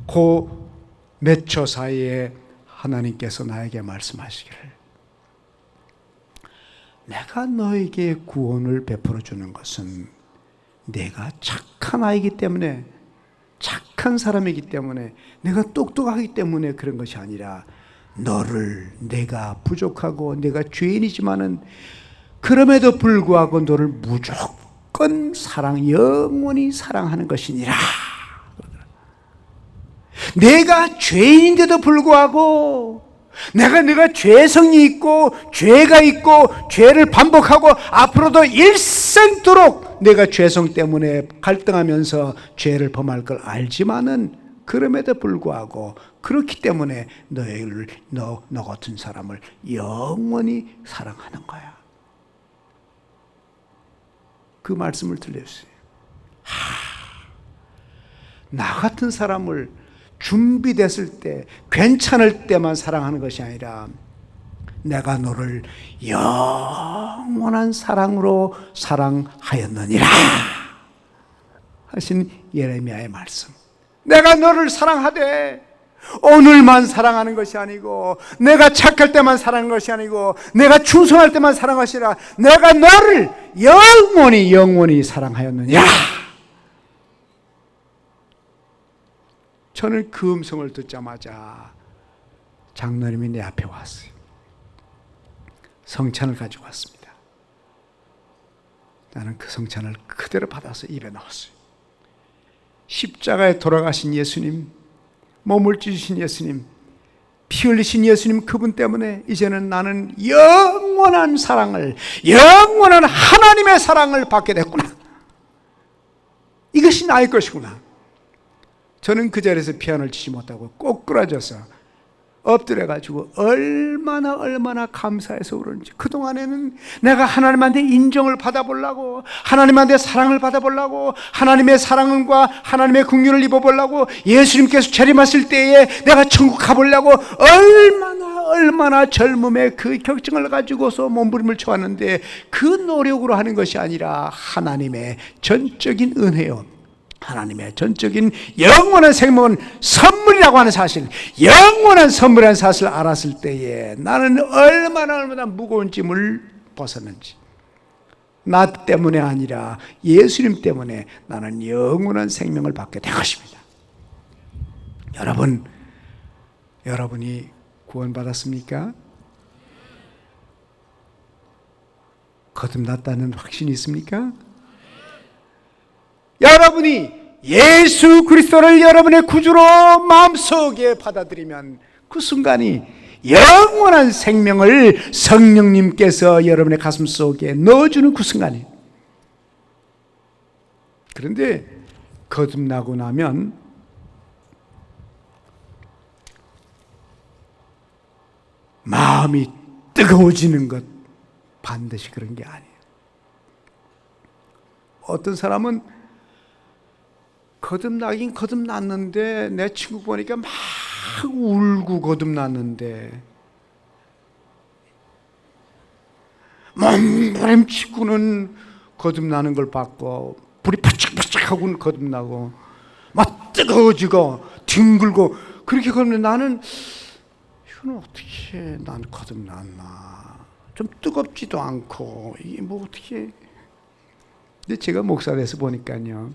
그 몇 초 사이에 하나님께서 나에게 말씀하시기를, 내가 너에게 구원을 베풀어 주는 것은 내가 착한 아이기 때문에, 착한 사람이기 때문에, 내가 똑똑하기 때문에 그런 것이 아니라 너를, 내가 부족하고 내가 죄인이지만은 그럼에도 불구하고 너를 무조건 영원히 사랑하는 것이니라. 내가 죄인인데도 불구하고 내가 죄성이 있고 죄가 있고 죄를 반복하고 앞으로도 일생도록 내가 죄성 때문에 갈등하면서 죄를 범할 걸 알지만은 그럼에도 불구하고 그렇기 때문에 너 같은 사람을 영원히 사랑하는 거야. 그 말씀을 들려주세요. 나 같은 사람을 준비됐을 때, 괜찮을 때만 사랑하는 것이 아니라 내가 너를 영원한 사랑으로 사랑하였느니라 하신 예레미야의 말씀. 내가 너를 사랑하되 오늘만 사랑하는 것이 아니고, 내가 착할 때만 사랑하는 것이 아니고, 내가 충성할 때만 사랑하는 것이 아니라 내가 너를 영원히 사랑하였느니라. 저는 그 음성을 듣자마자 장로님이 내 앞에 왔어요. 성찬을 가지고 왔습니다. 나는 그 성찬을 그대로 받아서 입에 넣었어요. 십자가에 돌아가신 예수님, 몸을 찢으신 예수님, 피 흘리신 예수님, 그분 때문에 이제는 나는 영원한 사랑을, 영원한 하나님의 사랑을 받게 됐구나. 이것이 나의 것이구나. 저는 그 자리에서 피아노를 치지 못하고 꼬꾸라져서 엎드려가지고 얼마나 감사해서 그런지, 그동안에는 내가 하나님한테 인정을 받아보려고, 하나님한테 사랑을 받아보려고, 하나님의 사랑과 하나님의 긍휼을 입어보려고, 예수님께서 재림하실 때에 내가 천국 가보려고 얼마나 젊음의 그 격정을 가지고서 몸부림을 쳐왔는데, 그 노력으로 하는 것이 아니라 하나님의 전적인 은혜요, 하나님의 전적인 영원한 생명은 선물이라고 하는 사실, 영원한 선물이라는 사실을 알았을 때에 나는 얼마나 무거운 짐을 벗었는지, 나 때문에 아니라 예수님 때문에 나는 영원한 생명을 받게 된 것입니다. 여러분이 구원받았습니까? 거듭났다는 확신이 있습니까? 여러분이 예수 그리스도를 여러분의 구주로 마음속에 받아들이면 그 순간이 영원한 생명을 성령님께서 여러분의 가슴 속에 넣어주는 그 순간이에요. 그런데 거듭나고 나면 마음이 뜨거워지는 것, 반드시 그런 게 아니에요. 어떤 사람은 거듭나긴 거듭났는데 내 친구 보니까 막 울고 거듭났는데 몸부림치고는 거듭나는 걸 봤고 불이 바짝바짝하고는 거듭나고 막 뜨거워지고 뒹굴고 그렇게 거듭나. 나는 이건 어떻게 난 거듭났나. 좀 뜨겁지도 않고 이게 뭐 어떻게. 근데 제가 목사 돼서 보니까요,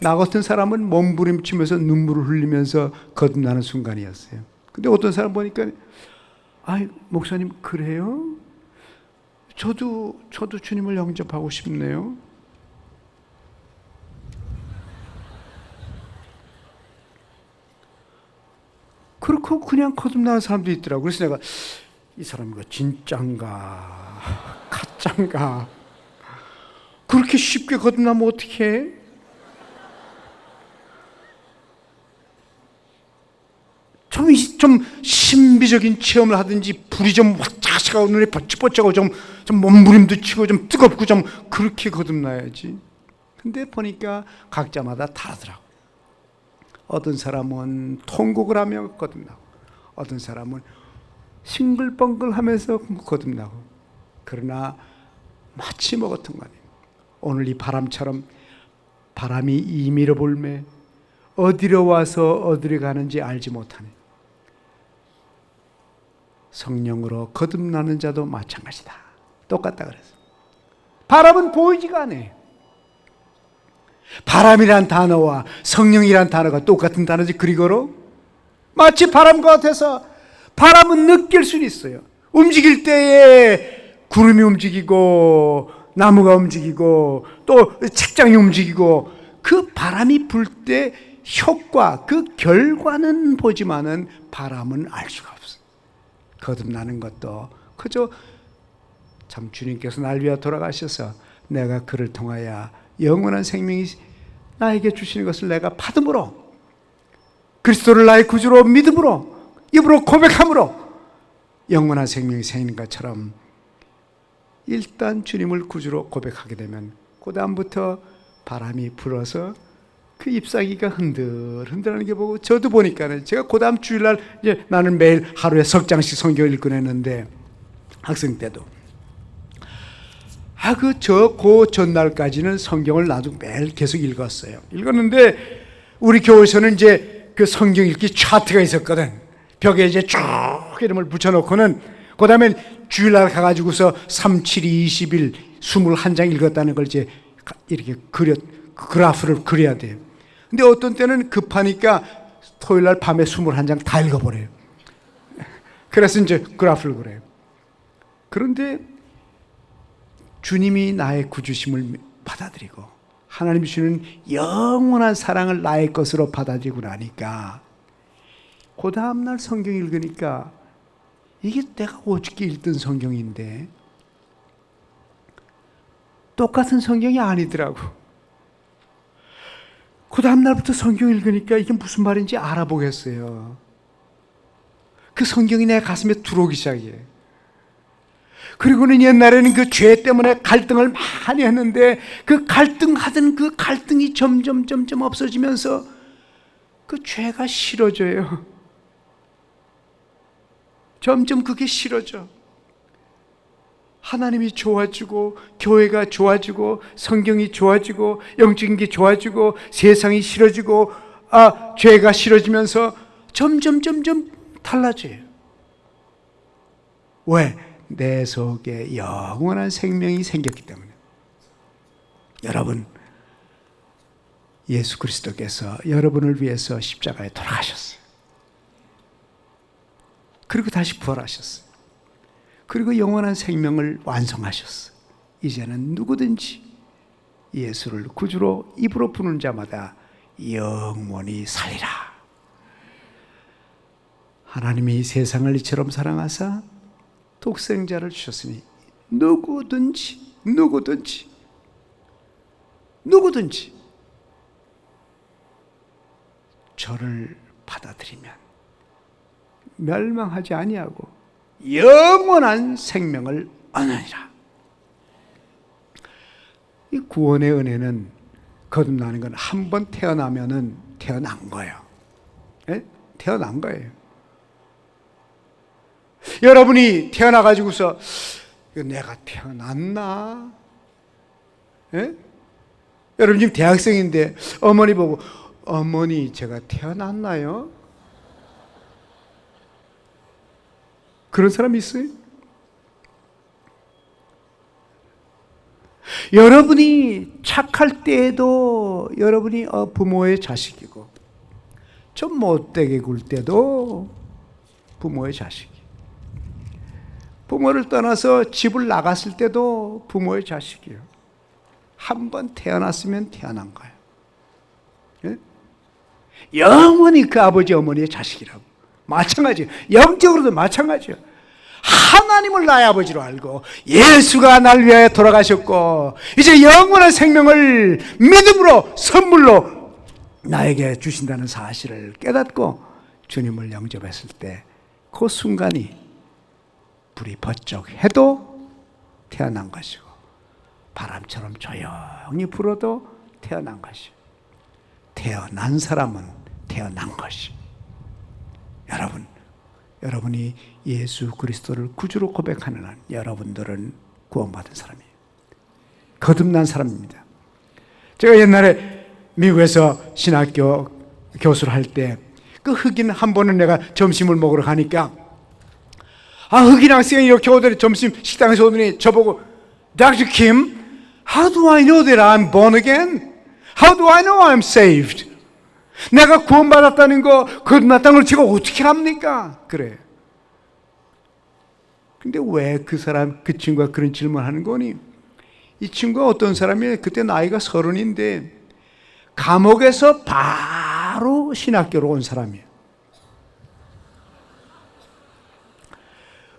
나 같은 사람은 몸부림치면서 눈물을 흘리면서 거듭나는 순간이었어요. 근데 어떤 사람 보니까 아이 목사님 그래요? 저도 주님을 영접하고 싶네요. 그렇고 그냥 거듭나는 사람도 있더라고요. 그래서 내가 이 사람이 진짠가 가짠가 그렇게 쉽게 거듭나면 어떡해? 좀 신비적인 체험을 하든지 불이 좀 확짝하고 눈에 번쩍번쩍하고 좀 몸부림도 치고 좀 뜨겁고 좀 그렇게 거듭나야지. 근데 보니까 각자마다 다르더라고. 어떤 사람은 통곡을 하며 거듭나고 어떤 사람은 싱글벙글하면서 거듭나고. 그러나 마치 뭐 같은 거 아니에요. 오늘 이 바람처럼 바람이 임의로 불매 어디로 와서 어디로 가는지 알지 못하네. 성령으로 거듭나는 자도 마찬가지다. 똑같다 그래서. 바람은 보이지가 않아요. 바람이란 단어와 성령이란 단어가 똑같은 단어지 그리고로 마치 바람과 같아서 바람은 느낄 수는 있어요. 움직일 때에 구름이 움직이고 나무가 움직이고 또 책장이 움직이고 그 바람이 불 때 효과 그 결과는 보지만은 바람은 알 수가 없어요. 거듭나는 것도 그저 참 주님께서 날 위하여 돌아가셔서 내가 그를 통하여 영원한 생명이 나에게 주시는 것을 내가 받음으로 그리스도를 나의 구주로 믿음으로 입으로 고백함으로 영원한 생명이 생기는 것처럼 일단 주님을 구주로 고백하게 되면 그 다음부터 바람이 불어서 그 잎사귀가 흔들흔들하는 게 보고 저도 보니까는 제가 그 다음 주일날 이제 나는 매일 하루에 석 장씩 성경을 읽곤 했는데 학생 때도 그 전날까지는 성경을 나도 매일 계속 읽었어요. 읽었는데 우리 교회에서는 이제 그 성경 읽기 차트가 있었거든. 벽에 이제 쭉 이름을 붙여놓고는 그 다음에 주일날 가가지고서 3, 7, 20일 21장 읽었다는 걸 이제 이렇게 그래프를 그려야 돼요. 근데 어떤 때는 급하니까 토요일날 밤에 21장 다 읽어버려요. 그래서 이제 그래프를 그려요. 그런데 주님이 나의 구주심을 받아들이고 하나님이 주는 영원한 사랑을 나의 것으로 받아들이고 나니까 그 다음날 성경 읽으니까 이게 내가 어저께 읽던 성경인데 똑같은 성경이 아니더라고. 그 다음날부터 성경 읽으니까 이게 무슨 말인지 알아보겠어요. 그 성경이 내 가슴에 들어오기 시작해. 그리고는 옛날에는 그 죄 때문에 갈등을 많이 했는데 그 갈등하던 그 갈등이 점점 없어지면서 그 죄가 싫어져요. 점점 그게 싫어져. 하나님이 좋아지고 교회가 좋아지고 성경이 좋아지고 영적인 게 좋아지고 세상이 싫어지고 죄가 싫어지면서 점점 달라져요. 왜? 내 속에 영원한 생명이 생겼기 때문에. 여러분, 예수 그리스도께서 여러분을 위해서 십자가에 돌아가셨어요. 그리고 다시 부활하셨어요. 그리고 영원한 생명을 완성하셨어요. 이제는 누구든지 예수를 구주로 입으로 부르는 자마다 영원히 살리라. 하나님이 세상을 이처럼 사랑하사 독생자를 주셨으니 누구든지 저를 받아들이면 멸망하지 아니하고 영원한 생명을 얻으리라. 이 구원의 은혜는 거듭나는 건 한 번 태어나면은 태어난 거예요. 예? 태어난 거예요. 여러분이 태어나가지고서 내가 태어났나? 예? 여러분 지금 대학생인데 어머니 보고 어머니 제가 태어났나요? 그런 사람 있어요? 여러분이 착할 때에도 여러분이 부모의 자식이고 좀 못되게 굴 때도 부모의 자식이, 부모를 떠나서 집을 나갔을 때도 부모의 자식이에요. 한 번 태어났으면 태어난 거예요. 예? 영원히 그 아버지 어머니의 자식이라고. 마찬가지예요. 영적으로도 마찬가지예요. 하나님을 나의 아버지로 알고 예수가 날 위하여 돌아가셨고 이제 영원한 생명을 믿음으로 선물로 나에게 주신다는 사실을 깨닫고 주님을 영접했을 때 그 순간이 불이 번쩍 해도 태어난 것이고 바람처럼 조용히 불어도 태어난 것이고 태어난 사람은 태어난 것이. 여러분이 예수 그리스도를 구주로 고백하는 한 여러분들은 구원받은 사람이에요. 거듭난 사람입니다. 제가 옛날에 미국에서 신학교 교수를 할 때 그 흑인 한 번은 내가 점심을 먹으러 가니까 흑인 학생이 이렇게 오더니 점심 식당에서 오더니 저보고 Dr. Kim, how do I know that I'm born again? How do I know I'm saved? 내가 구원받았다는 거, 거듭났다는 걸 제가 어떻게 합니까? 그래. 근데 왜 그 친구가 그런 질문을 하는 거니? 이 친구가 어떤 사람이에요? 그때 나이가 30인데 감옥에서 바로 신학교로 온 사람이에요.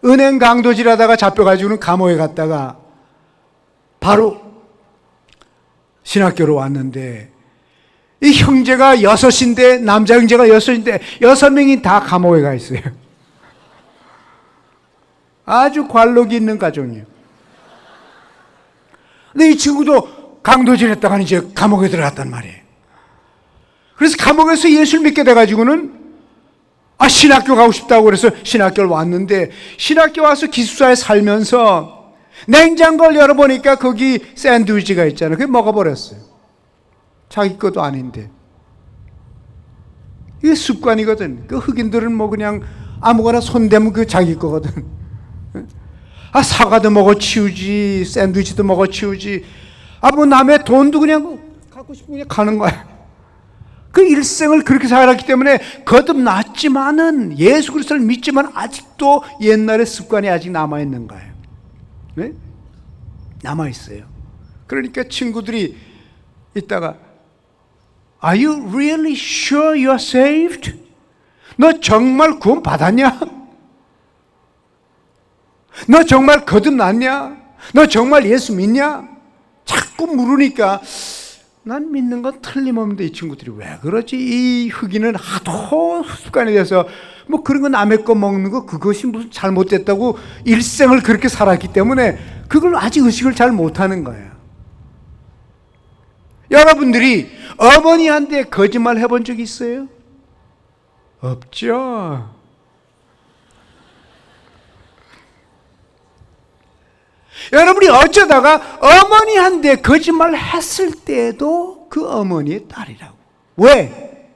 은행 강도질 하다가 잡혀가지고는 감옥에 갔다가 바로 신학교로 왔는데 이 형제가 6인데 남자 형제가 6인데 6명이 다 감옥에 가 있어요. 아주 관록이 있는 가정이에요. 근데 이 친구도 강도질 했다가 이제 감옥에 들어갔단 말이에요. 그래서 감옥에서 예수를 믿게 돼가지고는 신학교 가고 싶다고 그래서 신학교를 왔는데 신학교 와서 기숙사에 살면서 냉장고를 열어보니까 거기 샌드위치가 있잖아요. 그게 먹어버렸어요. 자기 것도 아닌데. 이게 습관이거든. 그 흑인들은 뭐 그냥 아무거나 손대면 그 자기 거거든. 사과도 먹어치우지, 샌드위치도 먹어치우지, 뭐 남의 돈도 그냥 갖고 싶으면 그냥 가는 거야. 그 일생을 그렇게 살았기 때문에 거듭났지만은 예수 그리스도를 믿지만 아직도 옛날의 습관이 아직 남아있는 거예요. 네? 남아있어요. 그러니까 친구들이 있다가 Are you really sure you are saved? 너 정말 구원 받았냐? 너 정말 거듭났냐? 너 정말 예수 믿냐? 자꾸 물으니까 난 믿는 건 틀림없는데 이 친구들이 왜 그러지? 이 흑인은 하도 습관이 돼서 뭐 그런 거 남의 거 먹는 거 그것이 무슨 잘못됐다고 일생을 그렇게 살았기 때문에 그걸 아직 의식을 잘 못하는 거예요. 여러분들이 어머니한테 거짓말 해본 적 있어요? 없죠. 여러분이 어쩌다가 어머니한테 거짓말 했을 때도 그 어머니의 딸이라고. 왜?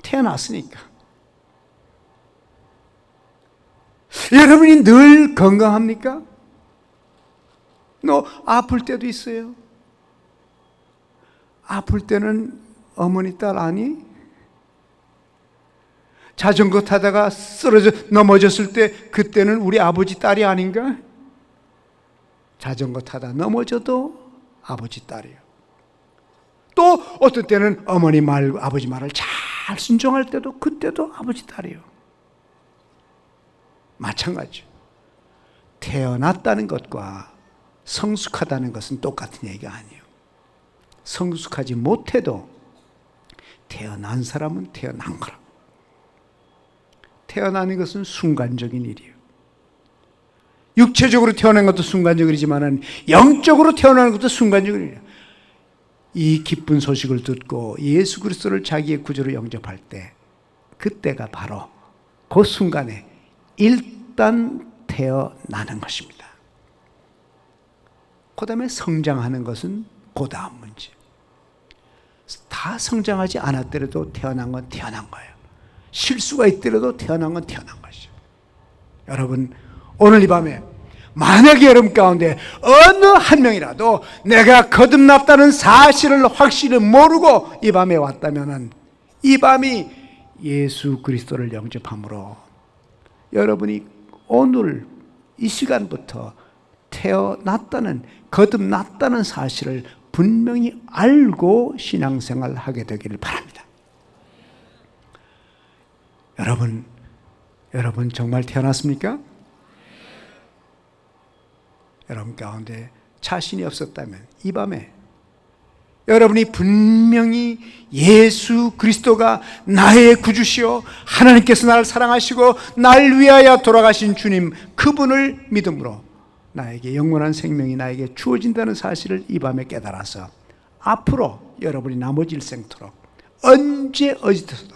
태어났으니까. 여러분이 늘 건강합니까? 너 아플 때도 있어요. 아플 때는 어머니 딸 아니? 자전거 타다가 넘어졌을 때 그때는 우리 아버지 딸이 아닌가? 자전거 타다 넘어져도 아버지 딸이에요. 또 어떤 때는 어머니 말, 아버지 말을 잘 순종할 때도 그때도 아버지 딸이에요. 마찬가지죠. 태어났다는 것과 성숙하다는 것은 똑같은 얘기가 아니에요. 성숙하지 못해도 태어난 사람은 태어난 거라. 태어나는 것은 순간적인 일이에요. 육체적으로 태어난 것도 순간적이지만 영적으로 태어나는 것도 순간적인 일이에요. 이 기쁜 소식을 듣고 예수 그리스도를 자기의 구주로 영접할 때, 그때가 바로 그 순간에 일단 태어나는 것입니다. 그 다음에 성장하는 것은 그 다음 문제. 다 성장하지 않았더라도 태어난 건 태어난 거예요. 실수가 있더라도 태어난 건 태어난 것이죠. 여러분, 오늘 이 밤에 만약에 여러분 가운데 어느 한 명이라도 내가 거듭났다는 사실을 확실히 모르고 이 밤에 왔다면, 이 밤이 예수 그리스도를 영접함으로 여러분이 오늘 이 시간부터 태어났다는, 거듭났다는 사실을 분명히 알고 신앙생활을 하게 되기를 바랍니다. 여러분 정말 태어났습니까? 여러분 가운데 자신이 없었다면 이 밤에 여러분이 분명히 예수 그리스도가 나의 구주시오, 하나님께서 나를 사랑하시고 날 위하여 돌아가신 주님, 그분을 믿음으로 나에게 영원한 생명이 나에게 주어진다는 사실을 이 밤에 깨달아서 앞으로 여러분이 나머지 일생토록 언제 어디서도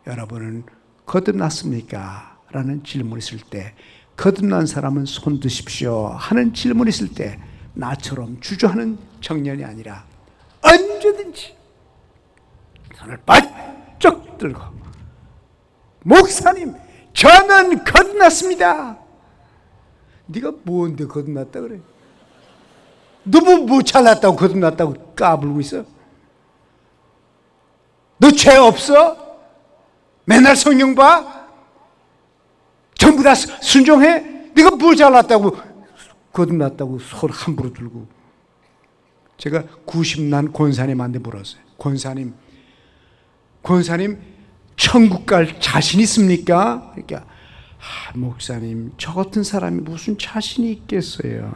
여러분은 거듭났습니까? 라는 질문이 있을 때, 거듭난 사람은 손 드십시오 하는 질문이 있을 때, 나처럼 주저하는 청년이 아니라 언제든지 손을 바짝 들고, 목사님 저는 거듭났습니다. 네가 뭔데 거듭났다 그래? 너 뭐 잘났다고 거듭났다고 까불고 있어? 너 죄 없어? 맨날 성경 봐? 전부 다 순종해? 네가 뭐 잘났다고 거듭났다고 손 함부로 들고. 제가 90난 권사님한테 물었어요. 권사님 천국 갈 자신 있습니까? 그러니까 목사님, 저 같은 사람이 무슨 자신이 있겠어요?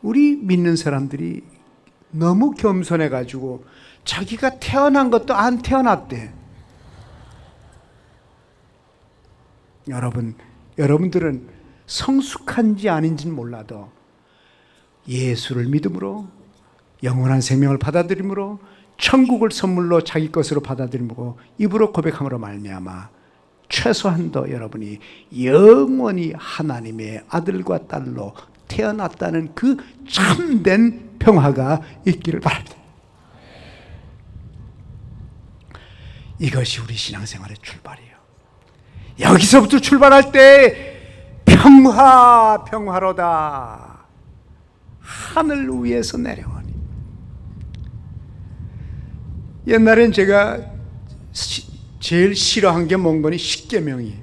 우리 믿는 사람들이 너무 겸손해가지고 자기가 태어난 것도 안 태어났대. 여러분들은 성숙한지 아닌지는 몰라도 예수를 믿음으로, 영원한 생명을 받아들임으로, 천국을 선물로 자기 것으로 받아들임으로, 입으로 고백함으로 말미암아 최소한도 여러분이 영원히 하나님의 아들과 딸로 태어났다는 그 참된 평화가 있기를 바랍니다. 이것이 우리 신앙생활의 출발이에요. 여기서부터 출발할 때 평화로다, 하늘 위에서 내려오니. 옛날엔 제가 제일 싫어한 게 뭔 거니? 십계명이.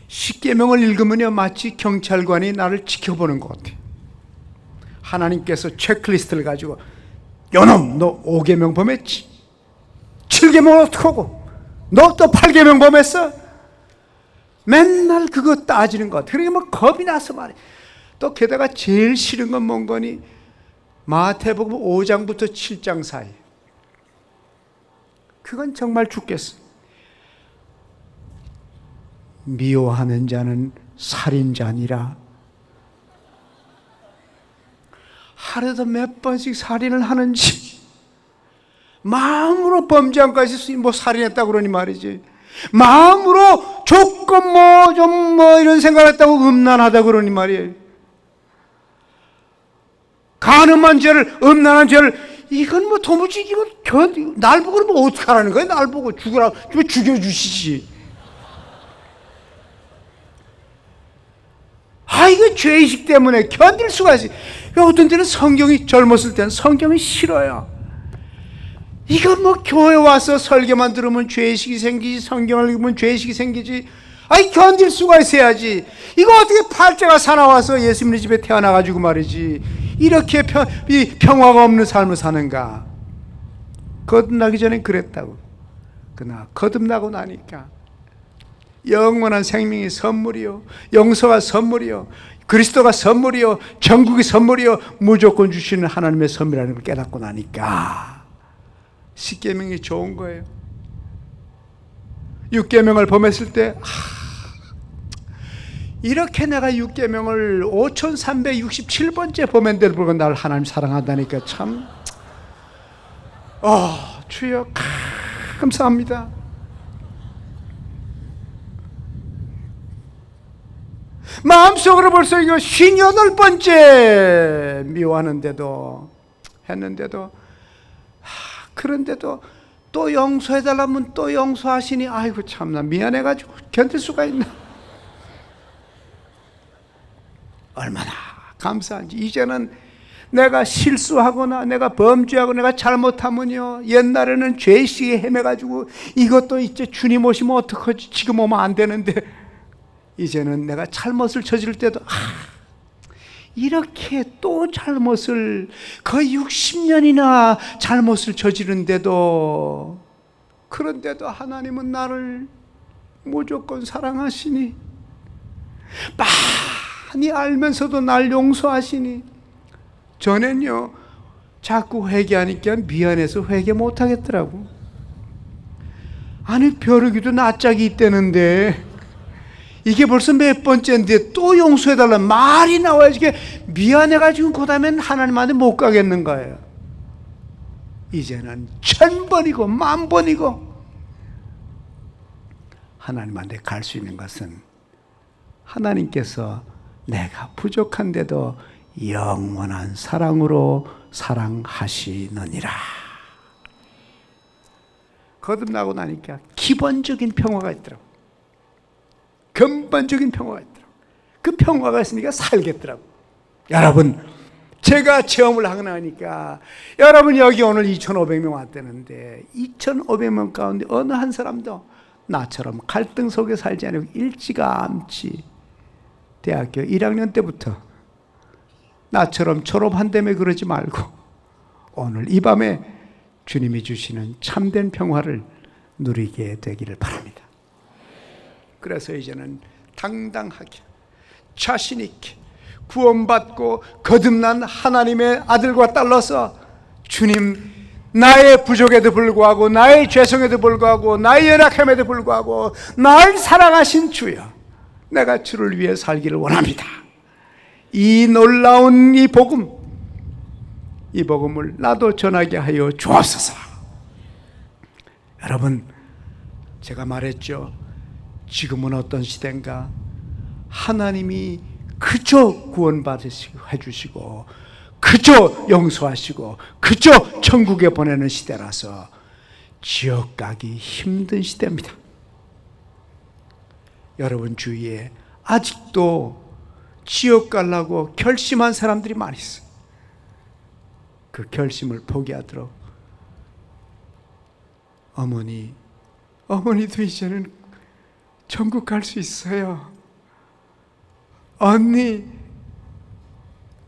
십계명을 읽으면요, 마치 경찰관이 나를 지켜보는 것 같아. 하나님께서 체크리스트를 가지고, 요놈 너 5계명 범했지? 7계명은 어떡하고? 너 또 8계명 범했어? 맨날 그거 따지는 것 같아. 그러니까 뭐 겁이 나서 말이야. 또 게다가 제일 싫은 건 뭔 거니? 마태복음 5장부터 7장 사이. 그건 정말 죽겠어. 미워하는 자는 살인자니라. 하루에도 몇 번씩 살인을 하는지, 마음으로 범죄한 것이 뭐 살인했다고 그러니 말이지, 마음으로 조금 뭐 이런 생각을 했다고 음란하다고 그러니 말이에요. 간음한 죄를, 음란한 죄를, 이건 뭐 도무지 이건 날 보고 그러면 어떡하라는 거야? 날 보고 죽으라, 죽여주시지. 이거 죄의식 때문에 견딜 수가 있어요. 어떤 때는 성경이, 젊었을 때는 성경이 싫어요. 이거 뭐 교회 와서 설교만 들으면 죄의식이 생기지, 성경을 읽으면 죄의식이 생기지. 견딜 수가 있어야지. 이거 어떻게 팔자가 사나워서 예수님의 집에 태어나가지고 말이지, 이렇게 평화가 없는 삶을 사는가. 거듭나기 전엔 그랬다고. 그러나 거듭나고 나니까 영원한 생명이 선물이요, 용서가 선물이요, 그리스도가 선물이요, 천국이 선물이요, 무조건 주시는 하나님의 선물이라는 걸 깨닫고 나니까 10계명이 좋은 거예요. 6계명을 범했을 때 이렇게 내가 6계명을 5367번째 보면대로 불고 나를 하나님 사랑한다니까 참 주여 감사합니다. 마음속으로 벌써 이거 58번째 미워하는데도 했는데도 그런데도 또 용서해달라면 또 용서하시니 아이고 참나 미안해가지고 견딜 수가 있나. 얼마나 감사한지. 이제는 내가 실수하거나 내가 범죄하고 내가 잘못하면요, 옛날에는 죄의식에 헤매가지고 이것도 이제 주님 오시면 어떡하지, 지금 오면 안 되는데, 이제는 내가 잘못을 저지를 때도 이렇게 또 잘못을 거의 60년이나 잘못을 저지른데도, 그런데도 하나님은 나를 무조건 사랑하시니, 많이 알면서도 날 용서하시니. 전엔요 자꾸 회개하니까 미안해서 회개 못하겠더라고. 아니 벼룩이도 낯짝이 있다는데 이게 벌써 몇 번째인데 또 용서해달라는 말이 나와야지. 이게 미안해가지고 그 다음엔 하나님한테 못 가겠는 거예요. 이제는 1000번이고 10,000번이고 하나님한테 갈 수 있는 것은 하나님께서 내가 부족한데도 영원한 사랑으로 사랑하시느니라. 거듭나고 나니까 기본적인 평화가 있더라고. 근본적인 평화가 있더라고. 그 평화가 있으니까 살겠더라고. 여러분, 제가 체험을 하고 나니까, 여러분 여기 오늘 2,500명 왔다는데 2,500명 가운데 어느 한 사람도 나처럼 갈등 속에 살지 않고 일찌감치 대학교 1학년 때부터 나처럼 졸업한다며 그러지 말고 오늘 이 밤에 주님이 주시는 참된 평화를 누리게 되기를 바랍니다. 그래서 이제는 당당하게 자신 있게 구원받고 거듭난 하나님의 아들과 딸로서 주님, 나의 부족에도 불구하고 나의 죄성에도 불구하고 나의 연약함에도 불구하고 날 사랑하신 주여, 내가 주를 위해 살기를 원합니다. 이 놀라운 이 복음을 나도 전하게 하여 주옵소서. 여러분, 제가 말했죠. 지금은 어떤 시대인가? 하나님이 그저 구원받으시고 해주시고 그저 용서하시고 그저 천국에 보내는 시대라서 지옥 가기 힘든 시대입니다. 여러분 주위에 아직도 지옥 가려고 결심한 사람들이 많이 있어요. 그 결심을 포기하도록 어머니도 이제는 천국 갈 수 있어요. 언니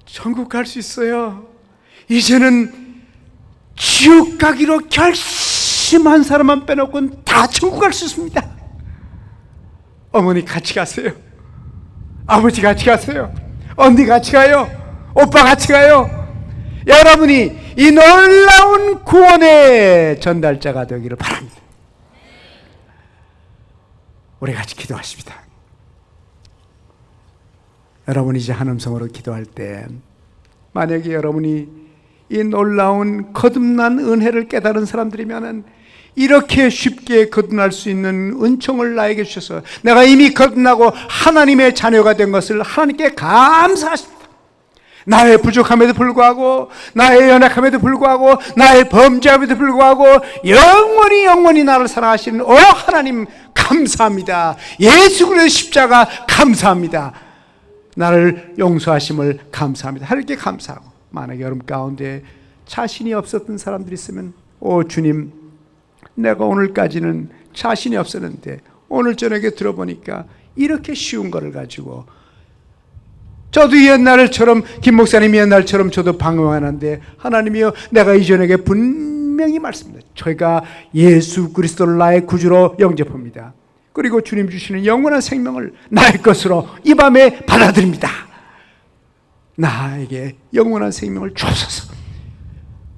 천국 갈 수 있어요. 이제는 지옥 가기로 결심한 사람만 빼놓고는 다 천국 갈 수 있습니다. 어머니 같이 가세요. 아버지 같이 가세요. 언니 같이 가요. 오빠 같이 가요. 여러분이 이 놀라운 구원의 전달자가 되기를 바랍니다. 우리 같이 기도하십니다. 여러분 이제 한음성으로 기도할 때 만약에 여러분이 이 놀라운 거듭난 은혜를 깨달은 사람들이면은 이렇게 쉽게 거듭날 수 있는 은총을 나에게 주셔서 내가 이미 거듭나고 하나님의 자녀가 된 것을 하나님께 감사하십니다. 나의 부족함에도 불구하고 나의 연약함에도 불구하고 나의 범죄함에도 불구하고 영원히 나를 사랑하시는 하나님 감사합니다. 예수 그리스도의 십자가 감사합니다. 나를 용서하심을 감사합니다. 하나님께 감사하고, 만약에 여러분 가운데 자신이 없었던 사람들이 있으면 주님, 내가 오늘까지는 자신이 없었는데 오늘 저녁에 들어보니까 이렇게 쉬운 거를 가지고 저도 옛날처럼 김 목사님이 옛날처럼 저도 방황하는데 하나님이여, 내가 이전에게 분명히 말씀합니다. 저희가 예수 그리스도를 나의 구주로 영접합니다. 그리고 주님 주시는 영원한 생명을 나의 것으로 이 밤에 받아들입니다. 나에게 영원한 생명을 주옵소서.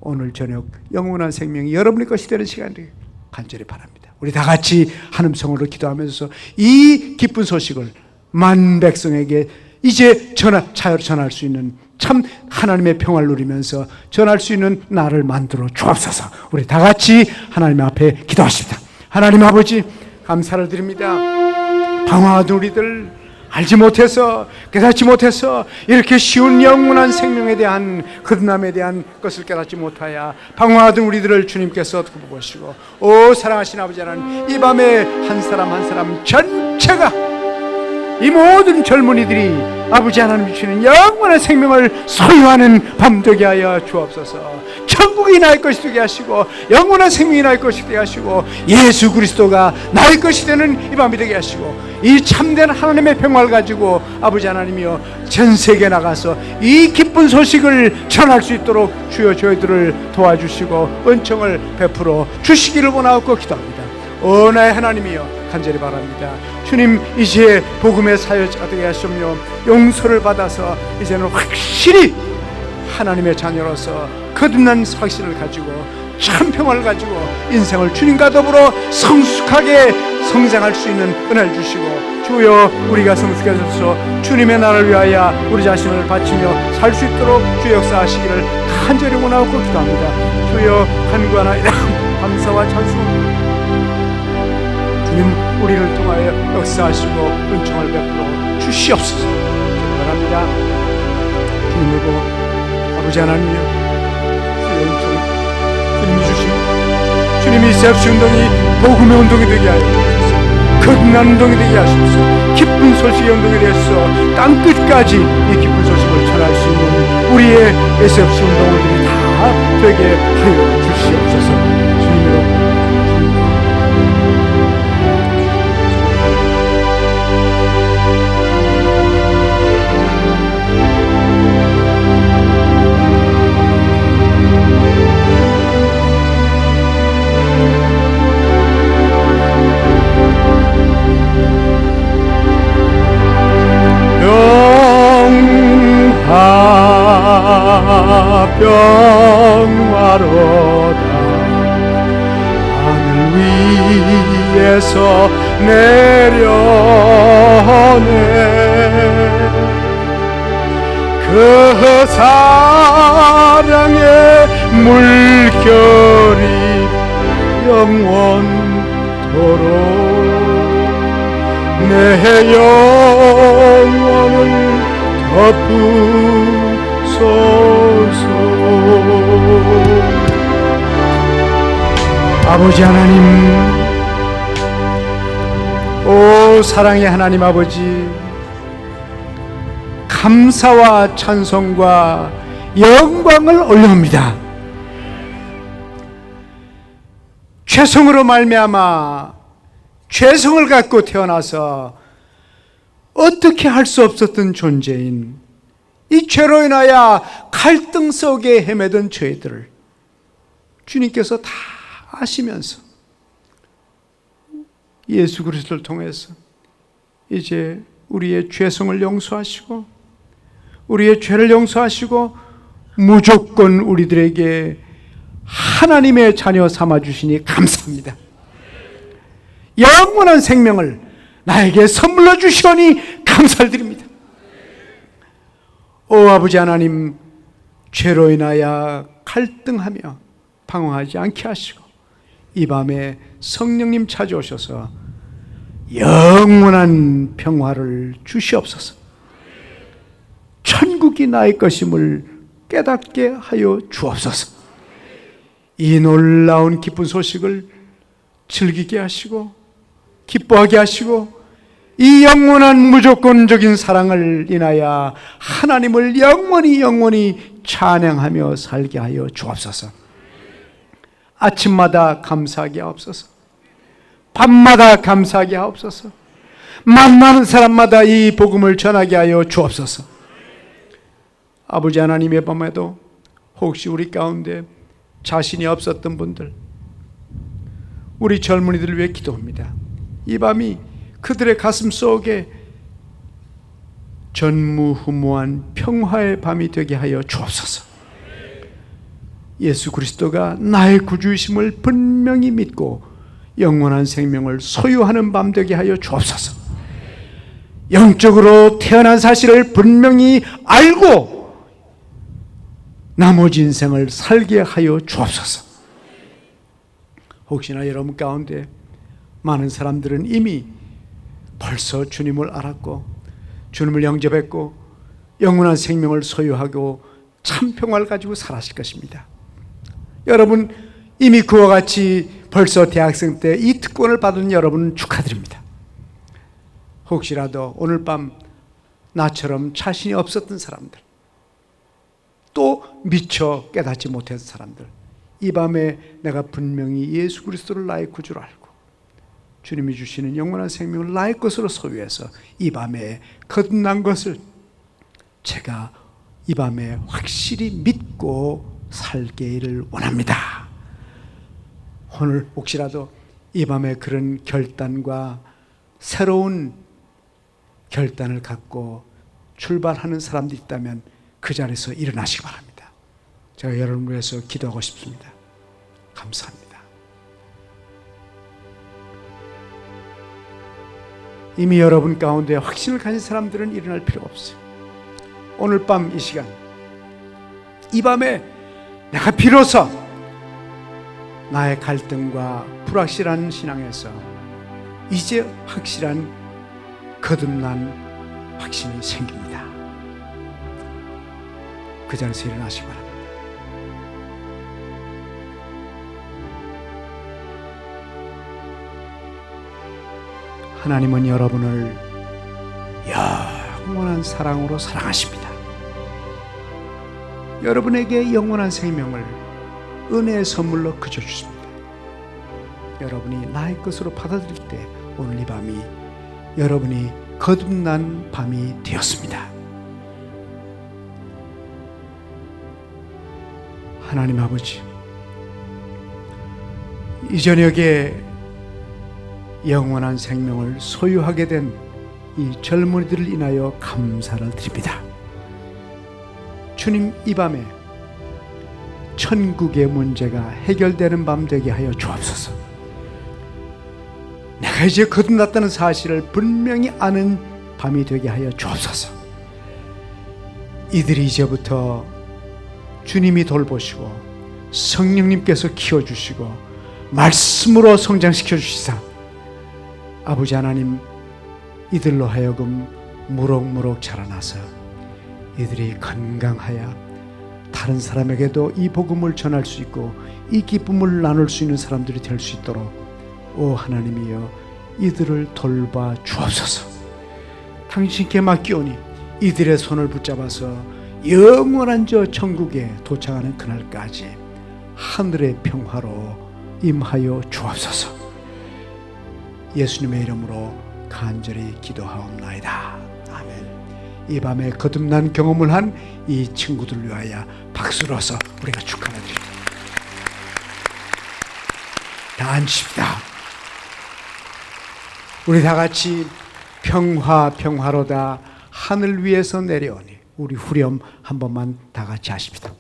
오늘 저녁 영원한 생명이 여러분의 것이 되는 시간을 간절히 바랍니다. 우리 다 같이 한음성으로 기도하면서 이 기쁜 소식을 만 백성에게 이제 전할 수 있는 참 하나님의 평화를 누리면서 전할 수 있는 나를 만들어 주옵소서. 우리 다 같이 하나님 앞에 기도하십니다. 하나님 아버지, 감사를 드립니다. 방황하던 우리들, 알지 못해서, 깨닫지 못해서 이렇게 쉬운 영원한 생명에 대한 거듭남에 대한 것을 깨닫지 못하여 방황하던 우리들을 주님께서 보시고, 오 사랑하신 아버지 하나님, 이 밤에 한 사람 한 사람 전체가, 이 모든 젊은이들이 아버지 하나님 주시는 영원한 생명을 소유하는 밤 되게 하여 주옵소서. 천국이 나의 것이 되게 하시고 영원한 생명이 나의 것이 되게 하시고 예수 그리스도가 나의 것이 되는 이 밤이 되게 하시고, 이 참된 하나님의 평화를 가지고 아버지 하나님이여 전 세계에 나가서 이 기쁜 소식을 전할 수 있도록 주여 저희들을 도와주시고 은총을 베풀어 주시기를 원하옵고 기도합니다. 오 나의 하나님이여, 간절히 바랍니다. 주님, 이제 복음의 사역자가 되게 하시며 용서를 받아서 이제는 확실히 하나님의 자녀로서 거듭난 확신을 가지고 참 평화를 가지고 인생을 주님과 더불어 성숙하게 성장할 수 있는 은혜를 주시고, 주여 우리가 성숙해져서 주님의 나라를 위하여 우리 자신을 바치며 살 수 있도록 주 역사하시기를 간절히 원하고 기도합니다. 주여 간구하나이다. 감사와 찬송, 주님 우리를 통하여 역사하시고 은총을 베풀어 주시옵소서. 바랍니다. 주님을 보고 아버지 하나님이여, 주의 은총 주님이 주시고, 주님이 셉시 운동이 복음의 운동이 되게 하여 주옵소서. 거듭난 운동이 되게 하시옵소서. 기쁜 소식의 운동이 되어서 땅끝까지 이 기쁜 소식을 전할 수 있는 우리의 셉시 운동들이 다 되게 하여 주시옵소서. 주님으로 평화로다. 하늘 위에서 내려오네. 그 사랑의 물결이 영원토록 내 영혼을 덮으소서. 아버지 하나님, 오 사랑의 하나님 아버지, 감사와 찬송과 영광을 올려옵니다. 죄성으로 말미암아 죄성을 갖고 태어나서 어떻게 할 수 없었던 존재인 이 죄로 인하여 갈등 속에 헤매던 저희들을 주님께서 다 아시면서 예수 그리스도를 통해서 이제 우리의 죄성을 용서하시고 우리의 죄를 용서하시고 무조건 우리들에게 하나님의 자녀 삼아주시니 감사합니다. 영원한 생명을 나에게 선물로 주시오니 감사를 드립니다. 오 아버지 하나님, 죄로 인하여 갈등하며 방황하지 않게 하시고 이 밤에 성령님 찾아오셔서 영원한 평화를 주시옵소서. 천국이 나의 것임을 깨닫게 하여 주옵소서. 이 놀라운 기쁜 소식을 즐기게 하시고 기뻐하게 하시고 이 영원한 무조건적인 사랑을 인하여 하나님을 영원히 찬양하며 살게 하여 주옵소서. 아침마다 감사하게 하옵소서. 밤마다 감사하게 하옵소서. 만나는 사람마다 이 복음을 전하게 하여 주옵소서. 아버지 하나님의 밤에도 혹시 우리 가운데 자신이 없었던 분들, 우리 젊은이들을 위해 기도합니다. 이 밤이 그들의 가슴 속에 전무후무한 평화의 밤이 되게 하여 주옵소서. 예수 그리스도가 나의 구주이심을 분명히 믿고 영원한 생명을 소유하는 밤 되게 하여 주옵소서. 영적으로 태어난 사실을 분명히 알고 나머지 인생을 살게 하여 주옵소서. 혹시나 여러분 가운데 많은 사람들은 이미 벌써 주님을 알았고 주님을 영접했고 영원한 생명을 소유하고 참 평화를 가지고 살았을 것입니다. 여러분 이미 그와 같이 벌써 대학생 때 이 특권을 받은 여러분 축하드립니다. 혹시라도 오늘 밤 나처럼 자신이 없었던 사람들, 또 미처 깨닫지 못한 사람들, 이 밤에 내가 분명히 예수 그리스도를 나의 구주로 알고 주님이 주시는 영원한 생명을 나의 것으로 소유해서 이 밤에 거듭난 것을 제가 이 밤에 확실히 믿고 살기를 원합니다. 오늘 혹시라도 이 밤에 그런 결단과 새로운 결단을 갖고 출발하는 사람들이 있다면 그 자리에서 일어나시기 바랍니다. 제가 여러분을 위해서 기도하고 싶습니다. 감사합니다. 이미 여러분 가운데 확신을 가진 사람들은 일어날 필요가 없어요. 오늘 밤 이 시간, 이 밤에 내가 비로소 나의 갈등과 불확실한 신앙에서 이제 확실한 거듭난 확신이 생깁니다. 그 자리에서 일어나시기 바랍니다. 하나님은 여러분을 영원한 사랑으로 사랑하십니다. 여러분에게 영원한 생명을 은혜의 선물로 그저 주십니다. 여러분이 나의 것으로 받아들일 때 오늘 이 밤이 여러분이 거듭난 밤이 되었습니다. 하나님 아버지, 이 저녁에 영원한 생명을 소유하게 된 이 젊은이들을 인하여 감사를 드립니다. 주님, 이 밤에 천국의 문제가 해결되는 밤 되게 하여 주옵소서. 내가 이제 거듭났다는 사실을 분명히 아는 밤이 되게 하여 주옵소서. 이들이 이제부터 주님이 돌보시고 성령님께서 키워주시고 말씀으로 성장시켜 주시사 아버지 하나님, 이들로 하여금 무럭무럭 자라나서 이들이 건강하여 다른 사람에게도 이 복음을 전할 수 있고 이 기쁨을 나눌 수 있는 사람들이 될 수 있도록 오 하나님이여 이들을 돌봐 주옵소서. 당신께 맡기오니 이들의 손을 붙잡아서 영원한 저 천국에 도착하는 그날까지 하늘의 평화로 임하여 주옵소서. 예수님의 이름으로 간절히 기도하옵나이다. 아멘. 이 밤에 거듭난 경험을 한 이 친구들을 위하여 박수로서 우리가 축하를 드립니다. 다 앉으십시다. 우리 다 같이 평화로다 하늘 위에서 내려오니, 우리 후렴 한 번만 다 같이 하십시다.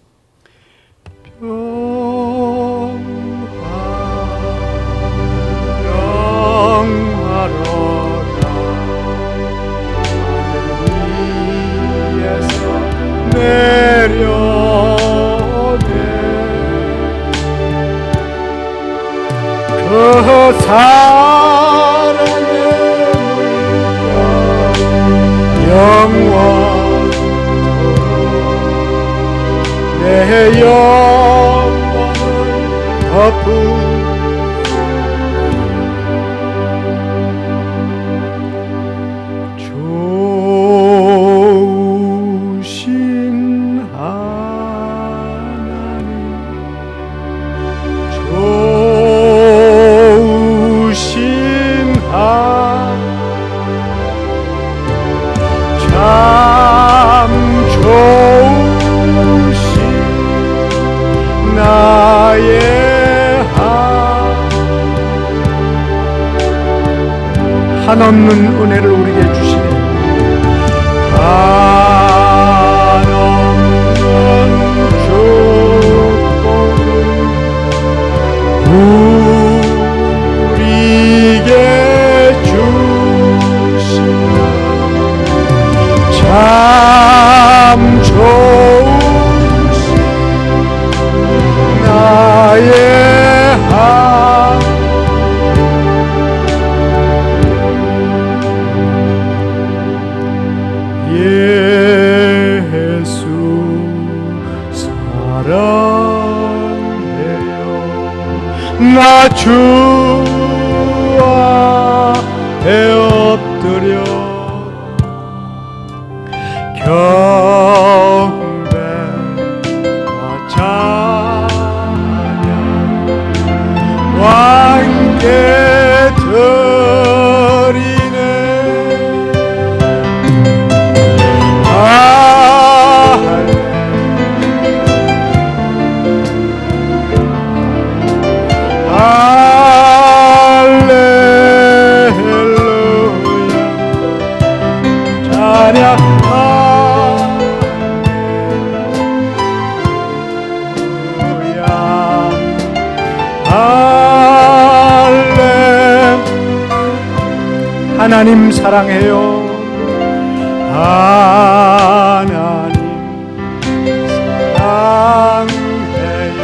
평화로다 하늘 위에서 내려오네. 그 사랑의 물결 영원토록 내 영혼을 덮은 한없는 은혜를 우리에게 주시네. 한없는 축복을 우리에게 주시네. 나 주 앞에 엎드려 경배와 찬양 왕께 드리네. 하나님 사랑해요. 하나님 사랑해요.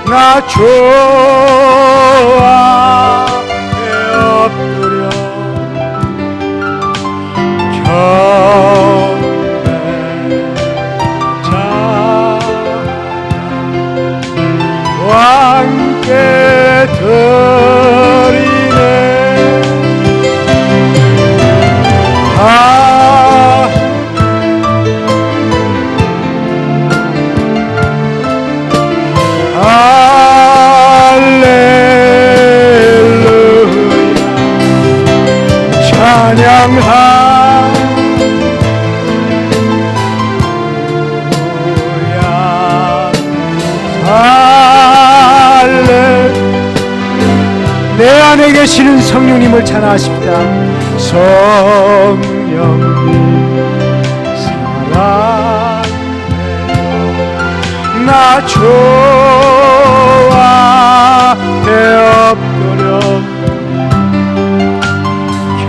나 주 앞에 엎드려 경배 찬양 왕께 드리네. 내 안에 계시는 성령님을 찬양하십니다. 성령님 사랑해요. 나 주 앞에 엎드려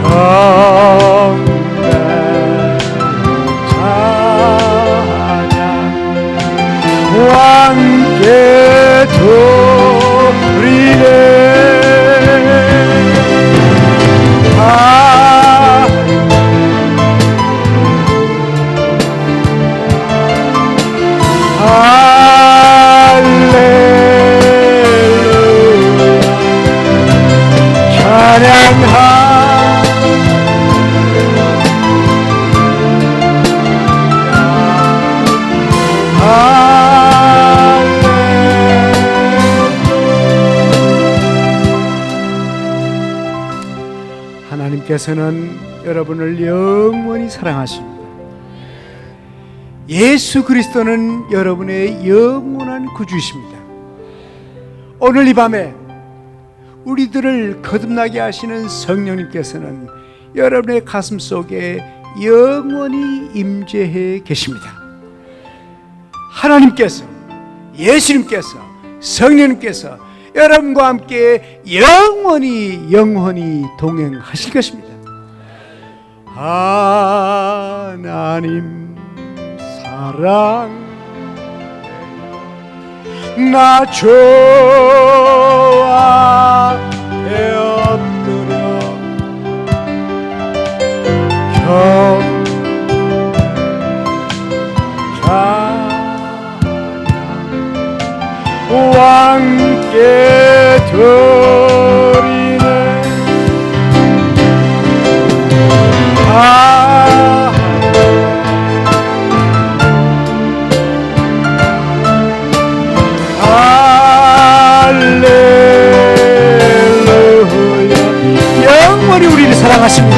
경배 찬양 왕께 드리네. 하나님께서는 여러분을 영원히 사랑하십니다. 예수 그리스도는 여러분의 영원한 구주이십니다. 오늘 이 밤에 우리들을 거듭나게 하시는 성령님께서는 여러분의 가슴 속에 영원히 임재해 계십니다. 하나님께서, 예수님께서, 성령님께서 여러분과 함께 영원히 동행하실 것입니다. 하나님 사랑 나 주 앞에 엎드려 찬양 왕께 드리네. 할렐루야. 영원히 우리를 사랑하십니다.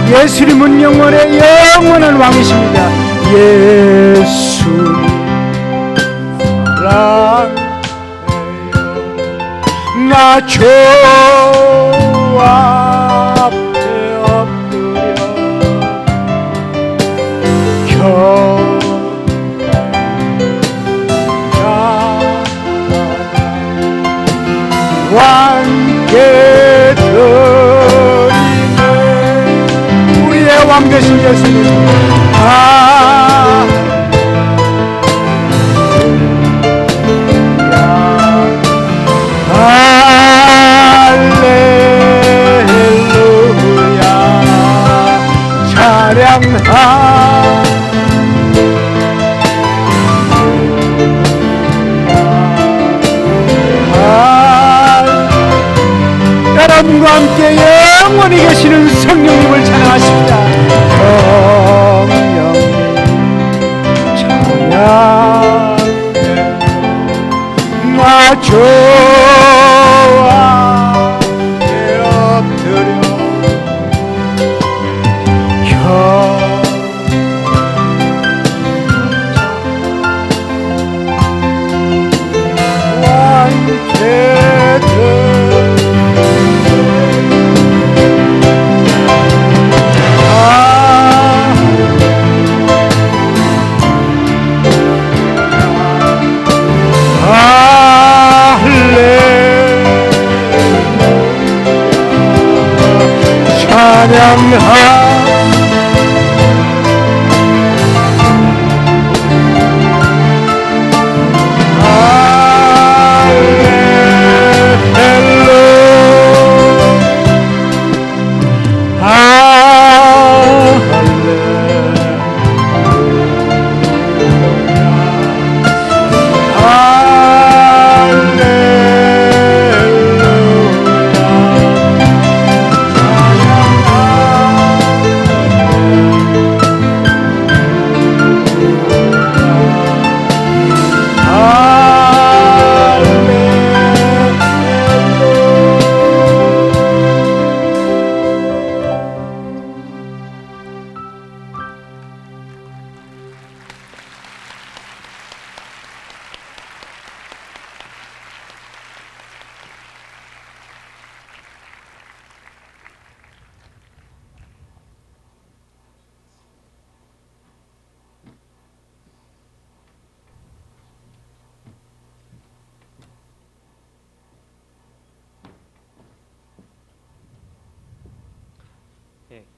예수님은 영원의 영원한 왕이십니다. 예수님 사랑해요. 나 주 앞에 엎드려 왕께 드리네. 우리의 왕 되신 예수님 할렐루야. 여러분과 함께 영원히 계시는 성령님을 찬양하십니다. 성령님 찬양해 나 좋아해 엎드려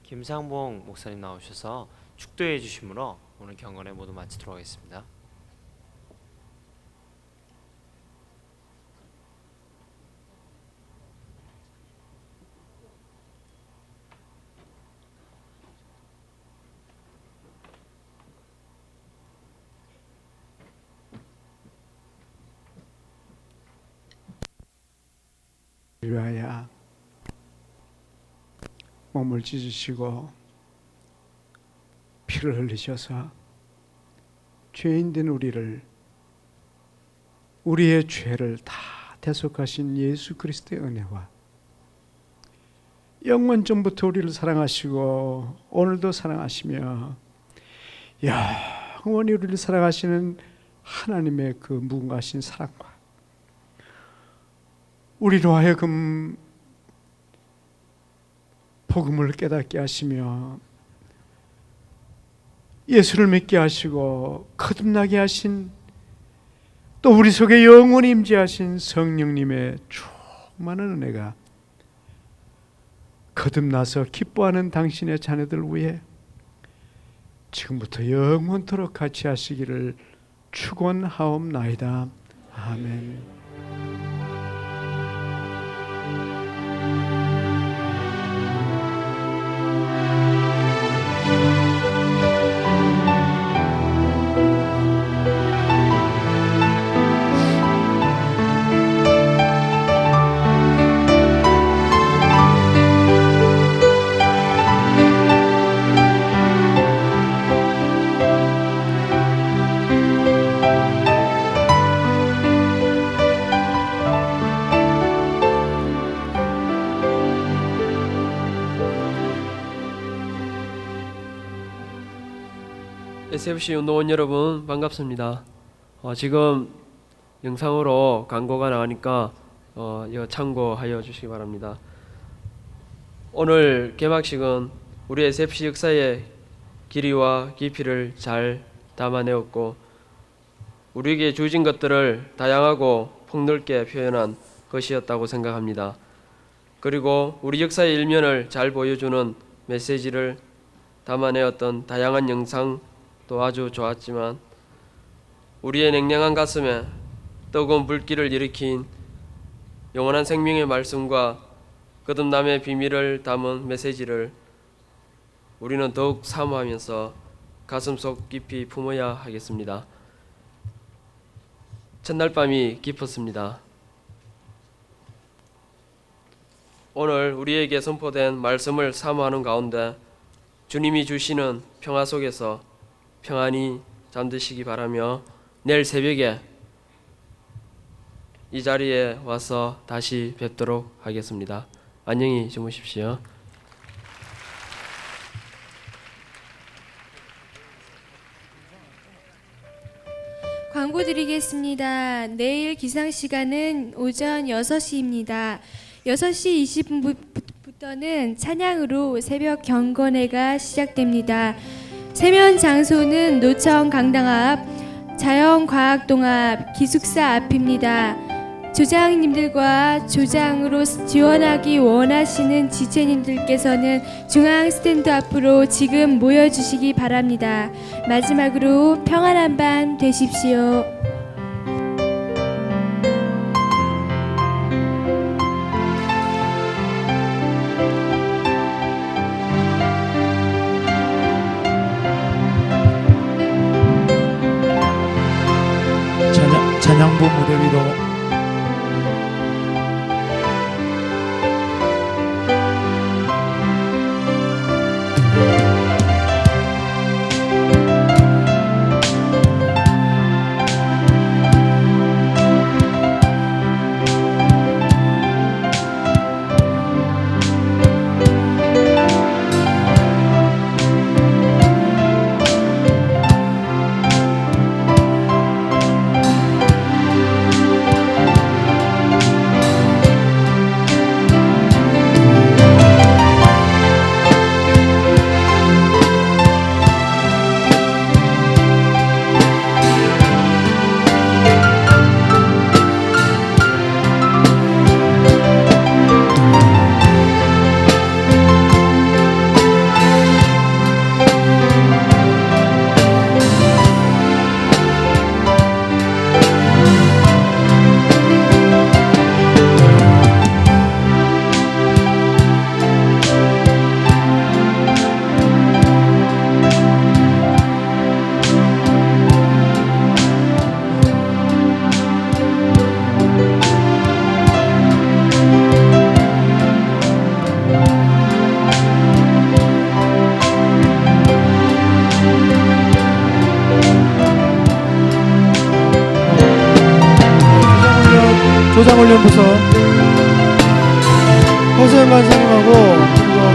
김상봉 목사님 나오셔서 축도해 주심으로 오늘 경건회 모두 마치도록 하겠습니다. 위하여 몸을 찢으시고 피를 흘리셔서 죄인된 우리의 죄를 다 대속하신 예수 그리스도의 은혜와 영원전부터 우리를 사랑하시고 오늘도 사랑하시며 영원히 우리를 사랑하시는 하나님의 그 무궁하신 사랑과 우리로 하여금 복음을 깨닫게 하시며 예수를 믿게 하시고 거듭나게 하신 또 우리 속에 영원히 임재하신 성령님의 충만한 은혜가 거듭나서 기뻐하는 당신의 자녀들 위해 지금부터 영원토록 같이 하시기를 축원하옵나이다. 아멘. SFC 운동원 여러분 반갑습니다. 지금 영상으로 광고가 나가니까 이거 참고하여 주시기 바랍니다. 오늘 개막식은 우리 SFC 역사의 길이와 깊이를 잘 담아내었고 우리에게 주어진 것들을 다양하고 폭넓게 표현한 것이었다고 생각합니다. 그리고 우리 역사의 일면을 잘 보여주는 메시지를 담아내었던 다양한 영상도 아주 좋았지만 우리의 냉랭한 가슴에 뜨거운 불길을 일으킨 영원한 생명의 말씀과 거듭남의 비밀을 담은 메시지를 우리는 더욱 사모하면서 가슴속 깊이 품어야 하겠습니다. 첫날 밤이 깊었습니다. 오늘 우리에게 선포된 말씀을 사모하는 가운데 주님이 주시는 평화 속에서 평안히 잠드시기 바라며 내일 새벽에 이 자리에 와서 다시 뵙도록 하겠습니다. 안녕히 주무십시오. 광고 드리겠습니다. 내일 기상 시간은 오전 6시입니다. 6시 20분부터는 찬양으로 새벽 경건회가 시작됩니다. 세면 장소는 노천 강당 앞, 자연과학동 앞, 기숙사 앞입니다. 조장님들과 조장으로 지원하기 원하시는 지체님들께서는 중앙 스탠드 앞으로 지금 모여주시기 바랍니다. 마지막으로 평안한 밤 되십시오. 찬양부 무대 위로 조장훈련 부서 허수연 간사님하고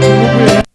그리고 정부부의